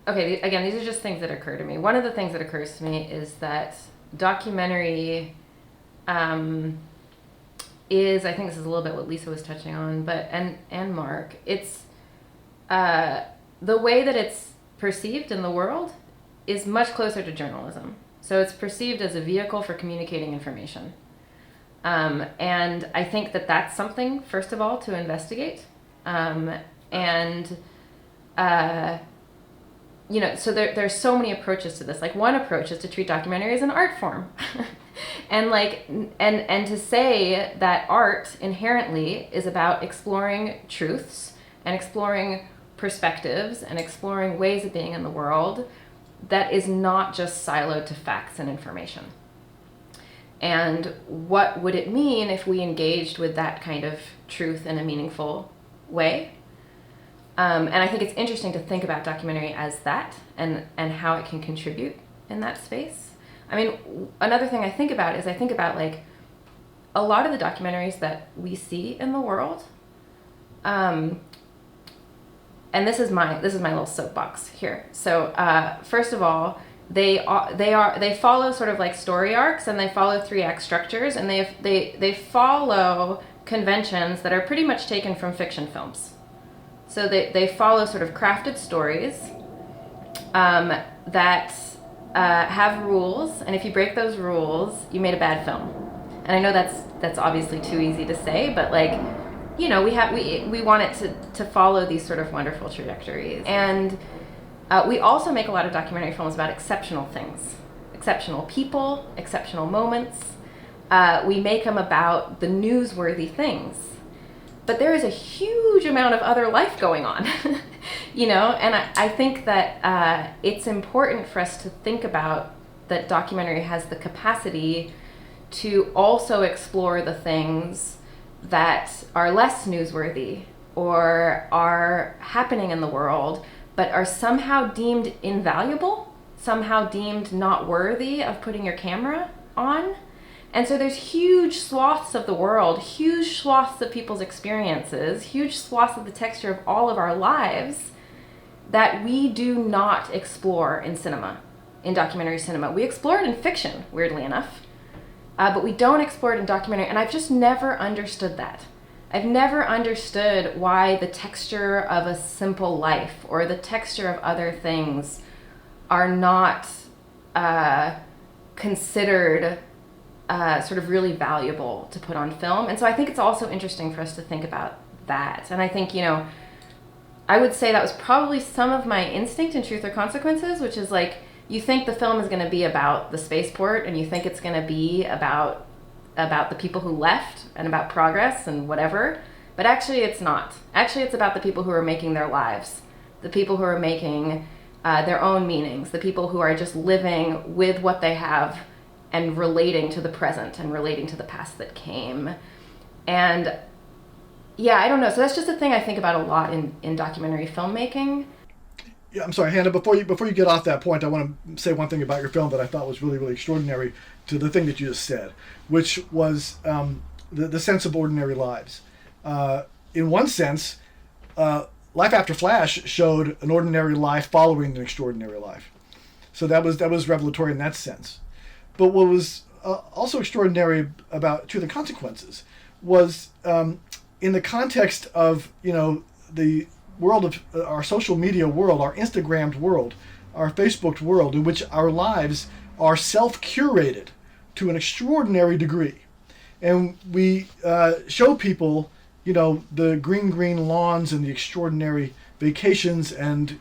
okay, again, these are just things that occur to me. One of the things that occurs to me is that documentary is, I think this is a little bit what Lisa was touching on, but and Mark, it's the way that it's perceived in the world is much closer to journalism. So it's perceived as a vehicle for communicating information. And I think that that's something, first of all, to investigate. So there's so many approaches to this. Like, one approach is to treat documentary as an art form. and to say that art inherently is about exploring truths and exploring perspectives and exploring ways of being in the world that is not just siloed to facts and information. And what would it mean if we engaged with that kind of truth in a meaningful way? And I think it's interesting to think about documentary as that and how it can contribute in that space. I mean, another thing I think about is like a lot of the documentaries that we see in the world, and this is my little soapbox here. So first of all, they follow sort of like story arcs, and they follow 3-act structures, and they follow conventions that are pretty much taken from fiction films. So they follow sort of crafted stories that have rules, and if you break those rules, you made a bad film. And I know that's obviously too easy to say, but like, we want it to follow these sort of wonderful trajectories. And we also make a lot of documentary films about exceptional things, exceptional people, exceptional moments. We make them about the newsworthy things. But there is a huge amount of other life going on, and I think that it's important for us to think about that documentary has the capacity to also explore the things that are less newsworthy or are happening in the world, but are somehow deemed invaluable, somehow deemed not worthy of putting your camera on. And so there's huge swaths of the world, huge swaths of people's experiences, huge swaths of the texture of all of our lives that we do not explore in cinema, in documentary cinema. We explore it in fiction, weirdly enough, but we don't explore it in documentary. And I've just never understood that. I've never understood why the texture of a simple life or the texture of other things are not considered sort of really valuable to put on film. And so I think it's also interesting for us to think about that. And I think, I would say that was probably some of my instinct in Truth or Consequences, which is like, you think the film is going to be about the spaceport, and you think it's going to be about the people who left and about progress and whatever, but actually it's not. Actually, it's about the people who are making their lives, the people who are making their own meanings, the people who are just living with what they have and relating to the present and relating to the past that came. And yeah, I don't know. So that's just a thing I think about a lot in documentary filmmaking. Yeah, I'm sorry, Hannah, before you get off that point, I want to say one thing about your film that I thought was really, really extraordinary to the thing that you just said, which was the sense of ordinary lives. In one sense, Life After Flash showed an ordinary life following an extraordinary life. So that was revelatory in that sense. But what was also extraordinary about Truth and Consequences was in the context of the world of our social media world, our Instagrammed world, our Facebooked world, in which our lives are self-curated to an extraordinary degree, and we show people the green lawns and the extraordinary vacations and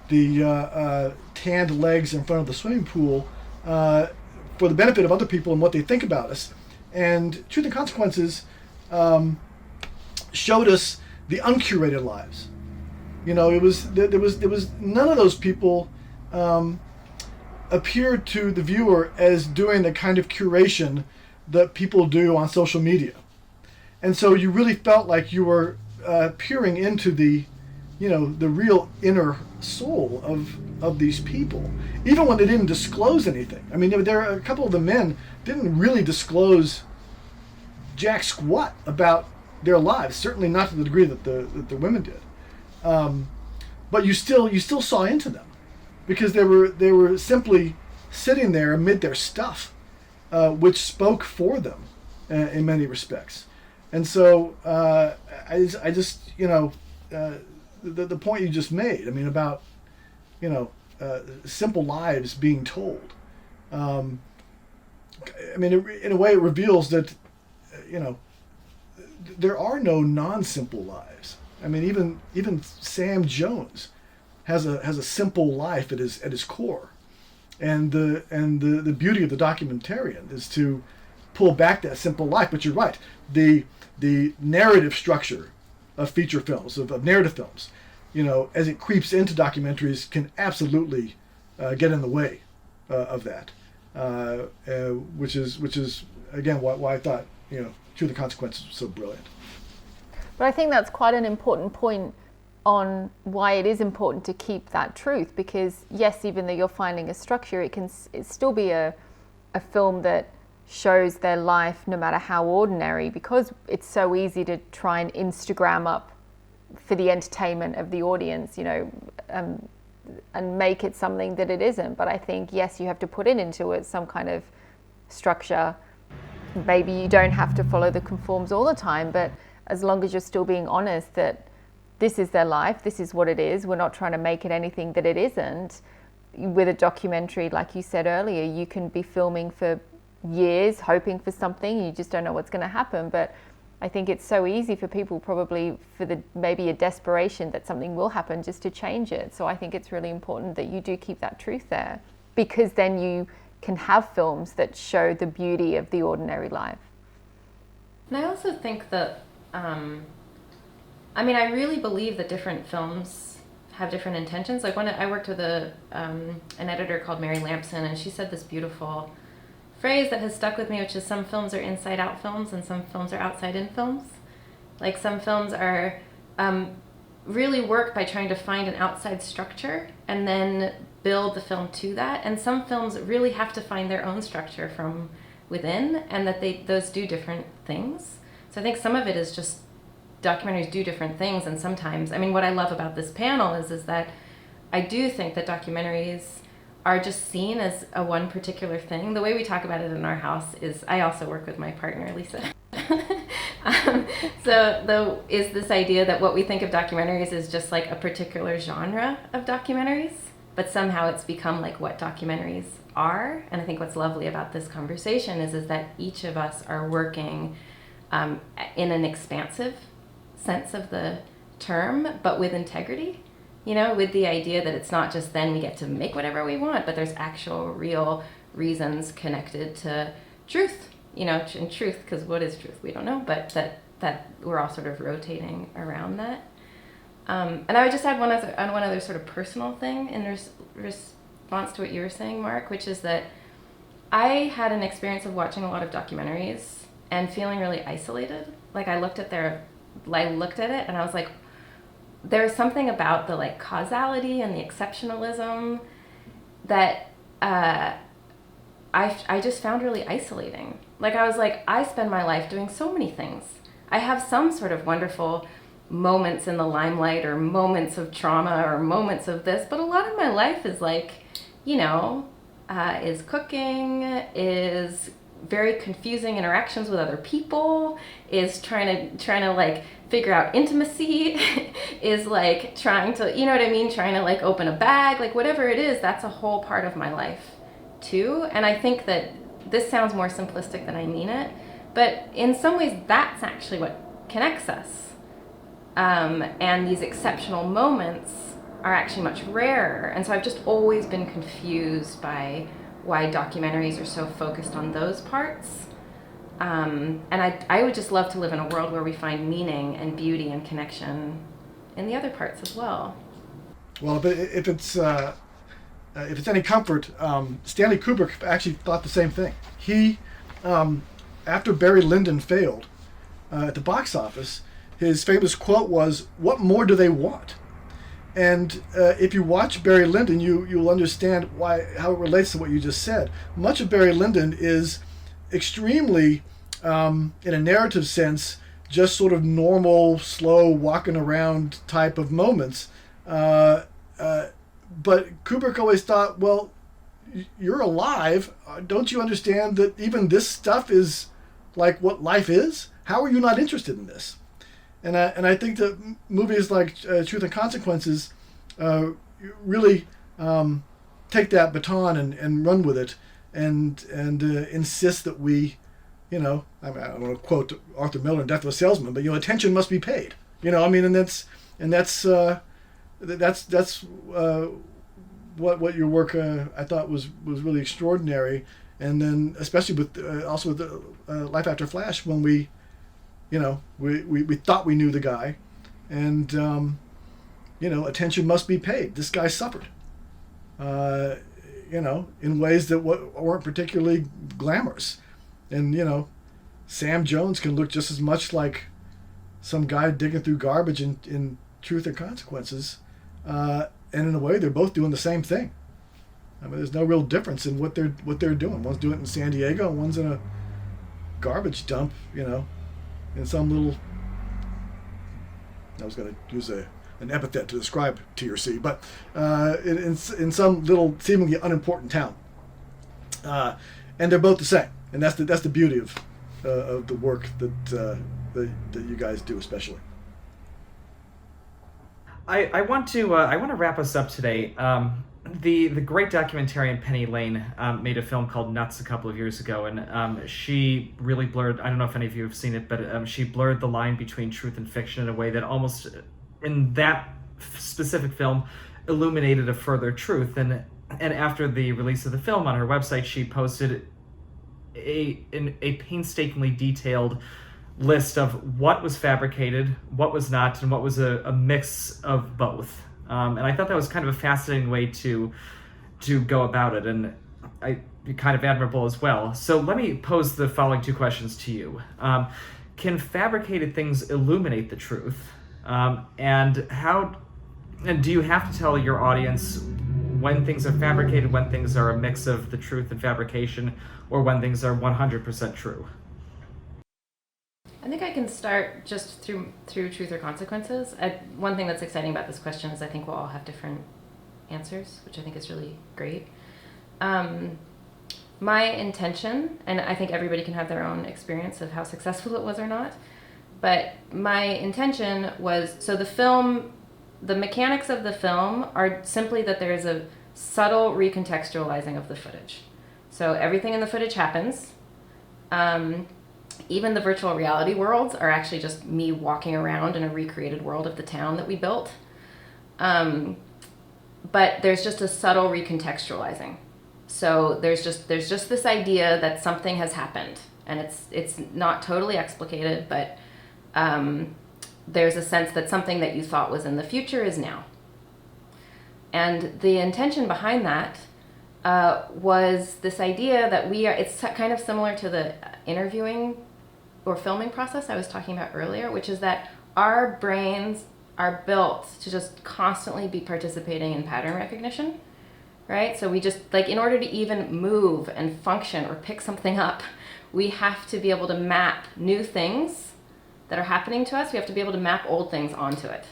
the tanned legs in front of the swimming pool for the benefit of other people and what they think about us. And Truth and Consequences showed us the uncurated lives. There was none of those people appeared to the viewer as doing the kind of curation that people do on social media. And so you really felt like you were peering into the real inner soul of these people, even when they didn't disclose anything. I mean, there are a couple of the men didn't really disclose jack squat about their lives, certainly not to the degree that the women did. But you still saw into them, because they were simply sitting there amid their stuff, which spoke for them in many respects. And so I just the point you just made, I mean, about simple lives being told. I mean, in a way, it reveals that there are no non-simple lives. I mean, even Sam Jones has a simple life at his core, and the beauty of the documentarian is to pull back that simple life. But you're right, the narrative structure of feature films, of narrative films, as it creeps into documentaries, can absolutely get in the way of that, which is again why I thought Truth and Consequences was so brilliant. But I think that's quite an important point on why it is important to keep that truth, because yes, even though you're finding a structure, it still be a film that shows their life no matter how ordinary, because it's so easy to try and Instagram up for the entertainment of the audience, and make it something that it isn't. But I think, yes, you have to put into it some kind of structure. Maybe you don't have to follow the conforms all the time, but as long as you're still being honest that this is their life, this is what it is, we're not trying to make it anything that it isn't. With a documentary, like you said earlier, you can be filming for years hoping for something, you just don't know what's going to happen. But I think it's so easy for people, probably for maybe a desperation that something will happen, just to change it. So I think it's really important that you do keep that truth there, because then you can have films that show the beauty of the ordinary life. And I also think that I really believe that different films have different intentions. Like when I worked with an editor called Mary Lampson, and she said this beautiful phrase that has stuck with me, which is, some films are inside out films and some films are outside in films. Like some films are really work by trying to find an outside structure and then build the film to that. And some films really have to find their own structure from within, and that those do different things. So I think some of it is just documentaries do different things, and sometimes, what I love about this panel is that I do think that documentaries are just seen as a one particular thing. The way we talk about it in our house is, I also work with my partner, Lisa. Is this idea that what we think of documentaries is just like a particular genre of documentaries, but somehow it's become like what documentaries are. And I think what's lovely about this conversation is that each of us are working in an expansive sense of the term, but with integrity, with the idea that it's not just then we get to make whatever we want, but there's actual real reasons connected to truth, and truth, because what is truth? We don't know, but that we're all sort of rotating around that. And I would just add one other sort of personal thing in response to what you were saying, Mark, which is that I had an experience of watching a lot of documentaries and feeling really isolated. Like I looked at it and I was like, there's something about the like causality and the exceptionalism that I just found really isolating. Like I was like, I spend my life doing so many things. I have some sort of wonderful moments in the limelight or moments of trauma or moments of this, but a lot of my life is like, is cooking, is very confusing interactions with other people, is trying to like figure out intimacy, is like trying to, trying to like open a bag, like whatever it is, that's a whole part of my life too. And I think that this sounds more simplistic than I mean it, but in some ways that's actually what connects us. And these exceptional moments are actually much rarer. And so I've just always been confused by why documentaries are so focused on those parts. And I would just love to live in a world where we find meaning and beauty and connection in the other parts as well. Well, but if it's any comfort, Stanley Kubrick actually thought the same thing. He, after Barry Lyndon failed at the box office, his famous quote was, "What more do they want?" And if you watch Barry Lyndon, you'll understand how it relates to what you just said. Much of Barry Lyndon is extremely, in a narrative sense, just sort of normal, slow, walking around type of moments. But Kubrick always thought, well, you're alive. Don't you understand that even this stuff is like what life is? How are you not interested in this? And I think that movies like Truth and Consequences really take that baton and run with it and insist that we, I don't want to quote Arthur Miller in Death of a Salesman, but attention must be paid. And that's what your work I thought was really extraordinary. And then especially with Life After Flash, when we thought we knew the guy, and attention must be paid. This guy suffered, in ways that weren't particularly glamorous, and Sam Jones can look just as much like some guy digging through garbage in Truth and Consequences, and in a way they're both doing the same thing. I mean, there's no real difference in what they're doing. One's doing it in San Diego, and one's in a garbage dump, in some little, I was going to use an epithet to describe TRC, but in some little seemingly unimportant town, and they're both the same, and that's the beauty of the work that you guys do, especially. I want to wrap us up today. The great documentarian Penny Lane made a film called Nuts a couple of years ago, and she really blurred, I don't know if any of you have seen it, but she blurred the line between truth and fiction in a way that almost, in that specific film, illuminated a further truth. And after the release of the film, on her website, she posted a painstakingly detailed list of what was fabricated, what was not, and what was a mix of both. And I thought that was kind of a fascinating way to go about it, and kind of admirable as well. So let me pose the following two questions to you. Can fabricated things illuminate the truth? And do you have to tell your audience when things are fabricated, when things are a mix of the truth and fabrication, or when things are 100% true? I think I can start just through Truth or Consequences. One thing that's exciting about this question is I think we'll all have different answers, which I think is really great. My intention, and I think everybody can have their own experience of how successful it was or not, but my intention was, so the mechanics of the film are simply that there is a subtle recontextualizing of the footage. So everything in the footage happens. Even the virtual reality worlds are actually just me walking around in a recreated world of the town that we built. But there's just a subtle recontextualizing. So there's just this idea that something has happened, and it's not totally explicated, but there's a sense that something that you thought was in the future is now. And the intention behind that was this idea that it's kind of similar to the interviewing or filming process I was talking about earlier, which is that our brains are built to just constantly be participating in pattern recognition, right? So we just, like, in order to even move and function or pick something up, we have to be able to map new things that are happening to us. We have to be able to map old things onto it.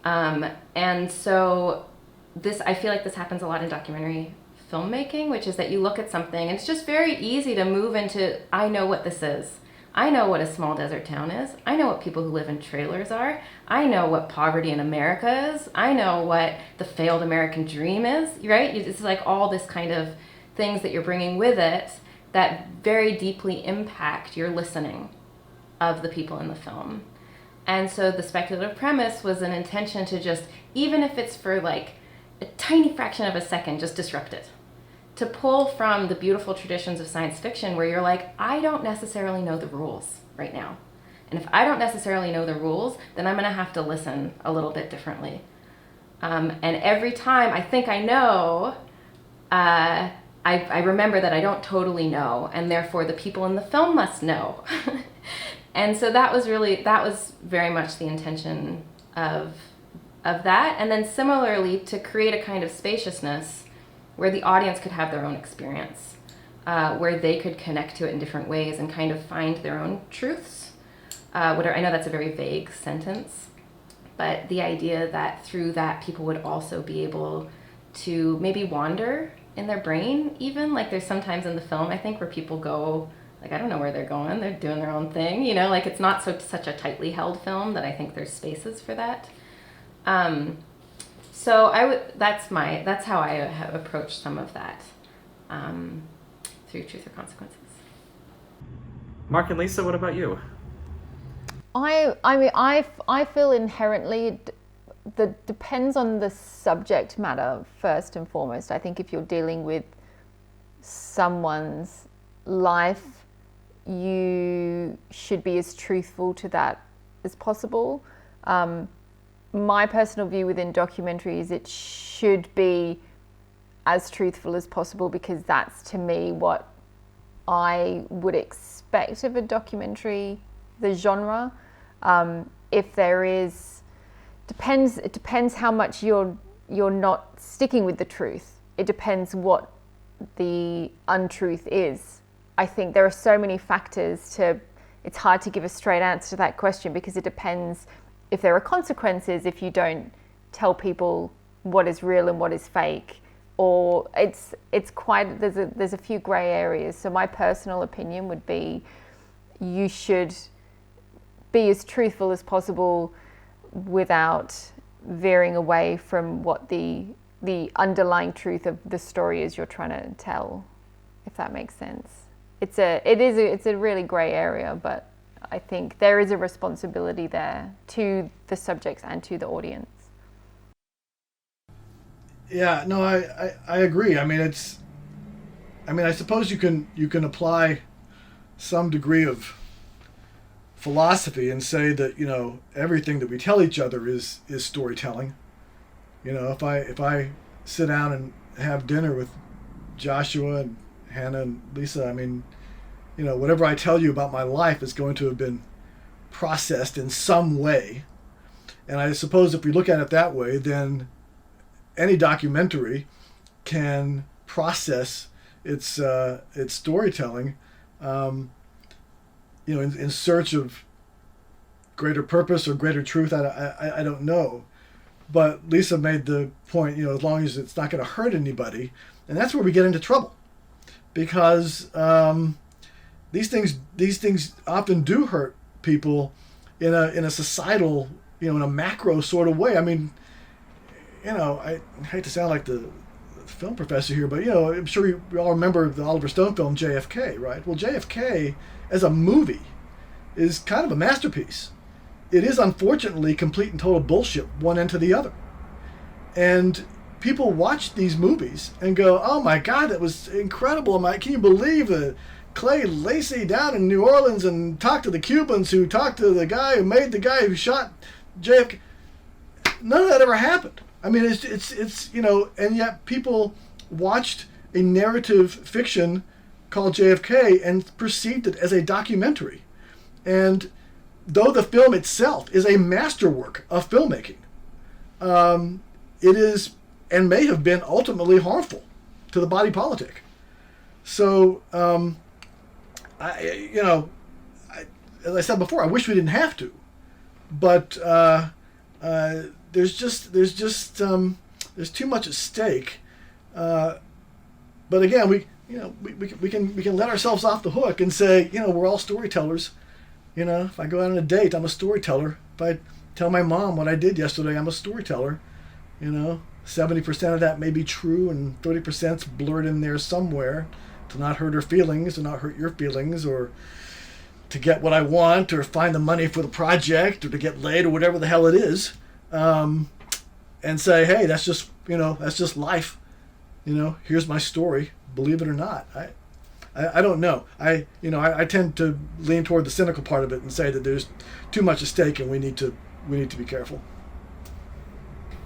And so I feel like this happens a lot in documentary filmmaking, which is that you look at something and it's just very easy to move into, I know what this is. I know what a small desert town is. I know what people who live in trailers are. I know what poverty in America is. I know what the failed American dream is, right? It's like all this kind of things that you're bringing with it that very deeply impact your listening of the people in the film. And so the speculative premise was an intention to just, even if it's for like a tiny fraction of a second, just disrupt it. To pull from the beautiful traditions of science fiction where you're like, I don't necessarily know the rules right now. And if I don't necessarily know the rules, then I'm going to have to listen a little bit differently. And every time I think I know, I remember that I don't totally know, and therefore the people in the film must know. And so that was very much the intention of that. And then similarly, to create a kind of spaciousness where the audience could have their own experience, where they could connect to it in different ways and kind of find their own truths. I know that's a very vague sentence, but the idea that through that people would also be able to maybe wander in their brain even. Like there's sometimes in the film, I think, where people go, like, I don't know where they're going, they're doing their own thing, you know, like it's not such a tightly held film that I think there's spaces for that. So that's how I have approached some of that through Truth or Consequences. Mark and Lisa, what about you? I feel inherently that depends on the subject matter first and foremost. I think if you're dealing with someone's life, you should be as truthful to that as possible. My personal view within documentaries, it should be as truthful as possible, because that's, to me, what I would expect of a documentary, the genre. If there is, it depends how much you're not sticking with the truth. It depends what the untruth is. I think there are so many factors it's hard to give a straight answer to that question, because it depends if there are consequences if you don't tell people what is real and what is fake, or it's quite, there's a few gray areas. So my personal opinion would be you should be as truthful as possible without veering away from what the underlying truth of the story is you're trying to tell, if that makes sense. It's a really gray area, but I think there is a responsibility there to the subjects and to the audience. Yeah, no, I agree. I suppose you can apply some degree of philosophy and say that, you know, everything that we tell each other is storytelling. You know, if I sit down and have dinner with Joshua and Hannah and Lisa, I mean, you know, whatever I tell you about my life is going to have been processed in some way. And I suppose if we look at it that way, then any documentary can process its storytelling, you know, in search of greater purpose or greater truth. I don't know. But Lisa made the point, you know, as long as it's not going to hurt anybody, and that's where we get into trouble, because these things often do hurt people in a societal, you know, in a macro sort of way. I mean, you know, I hate to sound like the film professor here, but I'm sure we all remember the Oliver Stone film JFK, right? Well, JFK as a movie is kind of a masterpiece. It is unfortunately complete and total bullshit, one end to the other. And people watch these movies and go, "Oh my God, that was incredible! Can you believe that Clay Lacy down in New Orleans and talked to the Cubans who talked to the guy who made the guy who shot JFK?" None of that ever happened. I mean, it's and yet people watched a narrative fiction called JFK and perceived it as a documentary. And though the film itself is a masterwork of filmmaking, it is and may have been ultimately harmful to the body politic. So, as I said before, I wish we didn't have to, but there's too much at stake. But again, we can let ourselves off the hook and say, we're all storytellers. If I go out on a date, I'm a storyteller. If I tell my mom what I did yesterday, I'm a storyteller. 70% of that may be true and 30%'s blurred in there somewhere to not hurt her feelings, to not hurt your feelings, or to get what I want, or find the money for the project, or to get laid, or whatever the hell it is. And say, hey, that's just life. Here's my story. Believe it or not. I don't know. I tend to lean toward the cynical part of it and say that there's too much at stake and we need to be careful.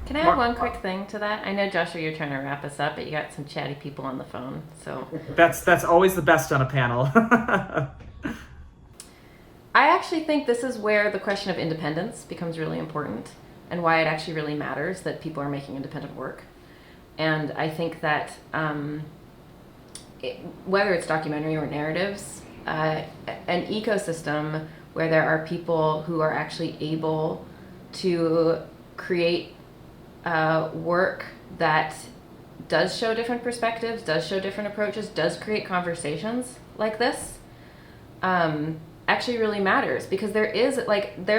Can I add one quick thing to that? I know, Joshua, you're trying to wrap us up, but you got some chatty people on the phone, so. That's always the best on a panel. I actually think this is where the question of independence becomes really important, and why it actually really matters that people are making independent work. And I think that whether it's documentary or narratives, an ecosystem where there are people who are actually able to create work that does show different perspectives, does show different approaches, does create conversations like this, actually really matters, because there's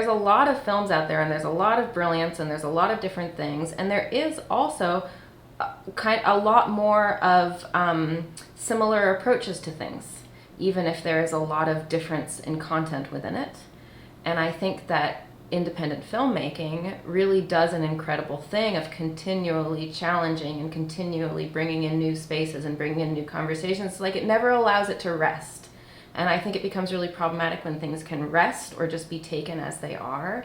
a lot of films out there, and there's a lot of brilliance, and there's a lot of different things, and there is also a lot more of similar approaches to things, even if there is a lot of difference in content within it. And I think that independent filmmaking really does an incredible thing of continually challenging and continually bringing in new spaces and bringing in new conversations. It never allows it to rest. And I think it becomes really problematic when things can rest or just be taken as they are.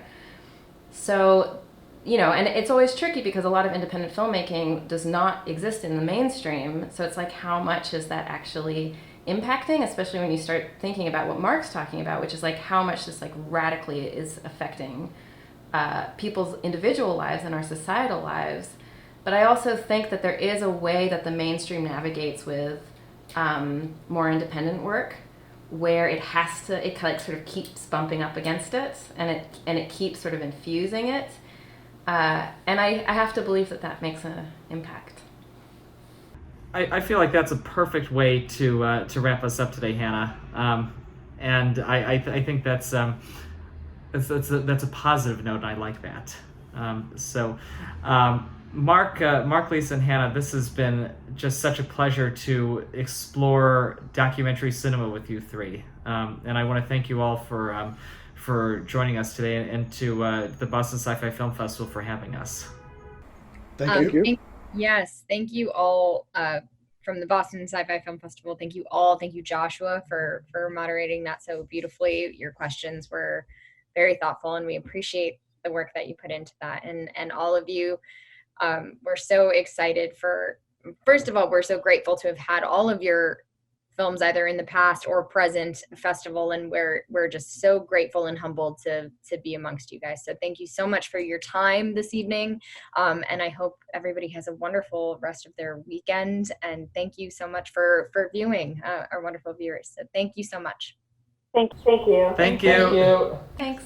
So, and it's always tricky because a lot of independent filmmaking does not exist in the mainstream. So it's how much is that actually impacting, especially when you start thinking about what Mark's talking about, which is how much this radically is affecting people's individual lives and our societal lives. But I also think that there is a way that the mainstream navigates with more independent work, where it sort of keeps bumping up against it, and it keeps sort of infusing it. And I have to believe that makes an impact. I feel like that's a perfect way to wrap us up today, Hannah. And I think that's a positive note. I like that. Mark, Lisa, and Hannah, this has been just such a pleasure to explore documentary cinema with you three. And I want to thank you all for joining us today, and to the Boston Sci-Fi Film Festival for having us. Thank you. Yes, thank you all from the Boston Sci-Fi Film Festival. Thank you all. Thank you, Joshua, for moderating that so beautifully. Your questions were very thoughtful, and we appreciate the work that you put into that. And all of you, we're so excited first of all, we're so grateful to have had all of your films either in the past or present festival, and we're just so grateful and humbled to be amongst you guys. So thank you so much for your time this evening, and I hope everybody has a wonderful rest of their weekend, and thank you so much for viewing, our wonderful viewers. So thank you so much. Thank you. Thank you. Thanks.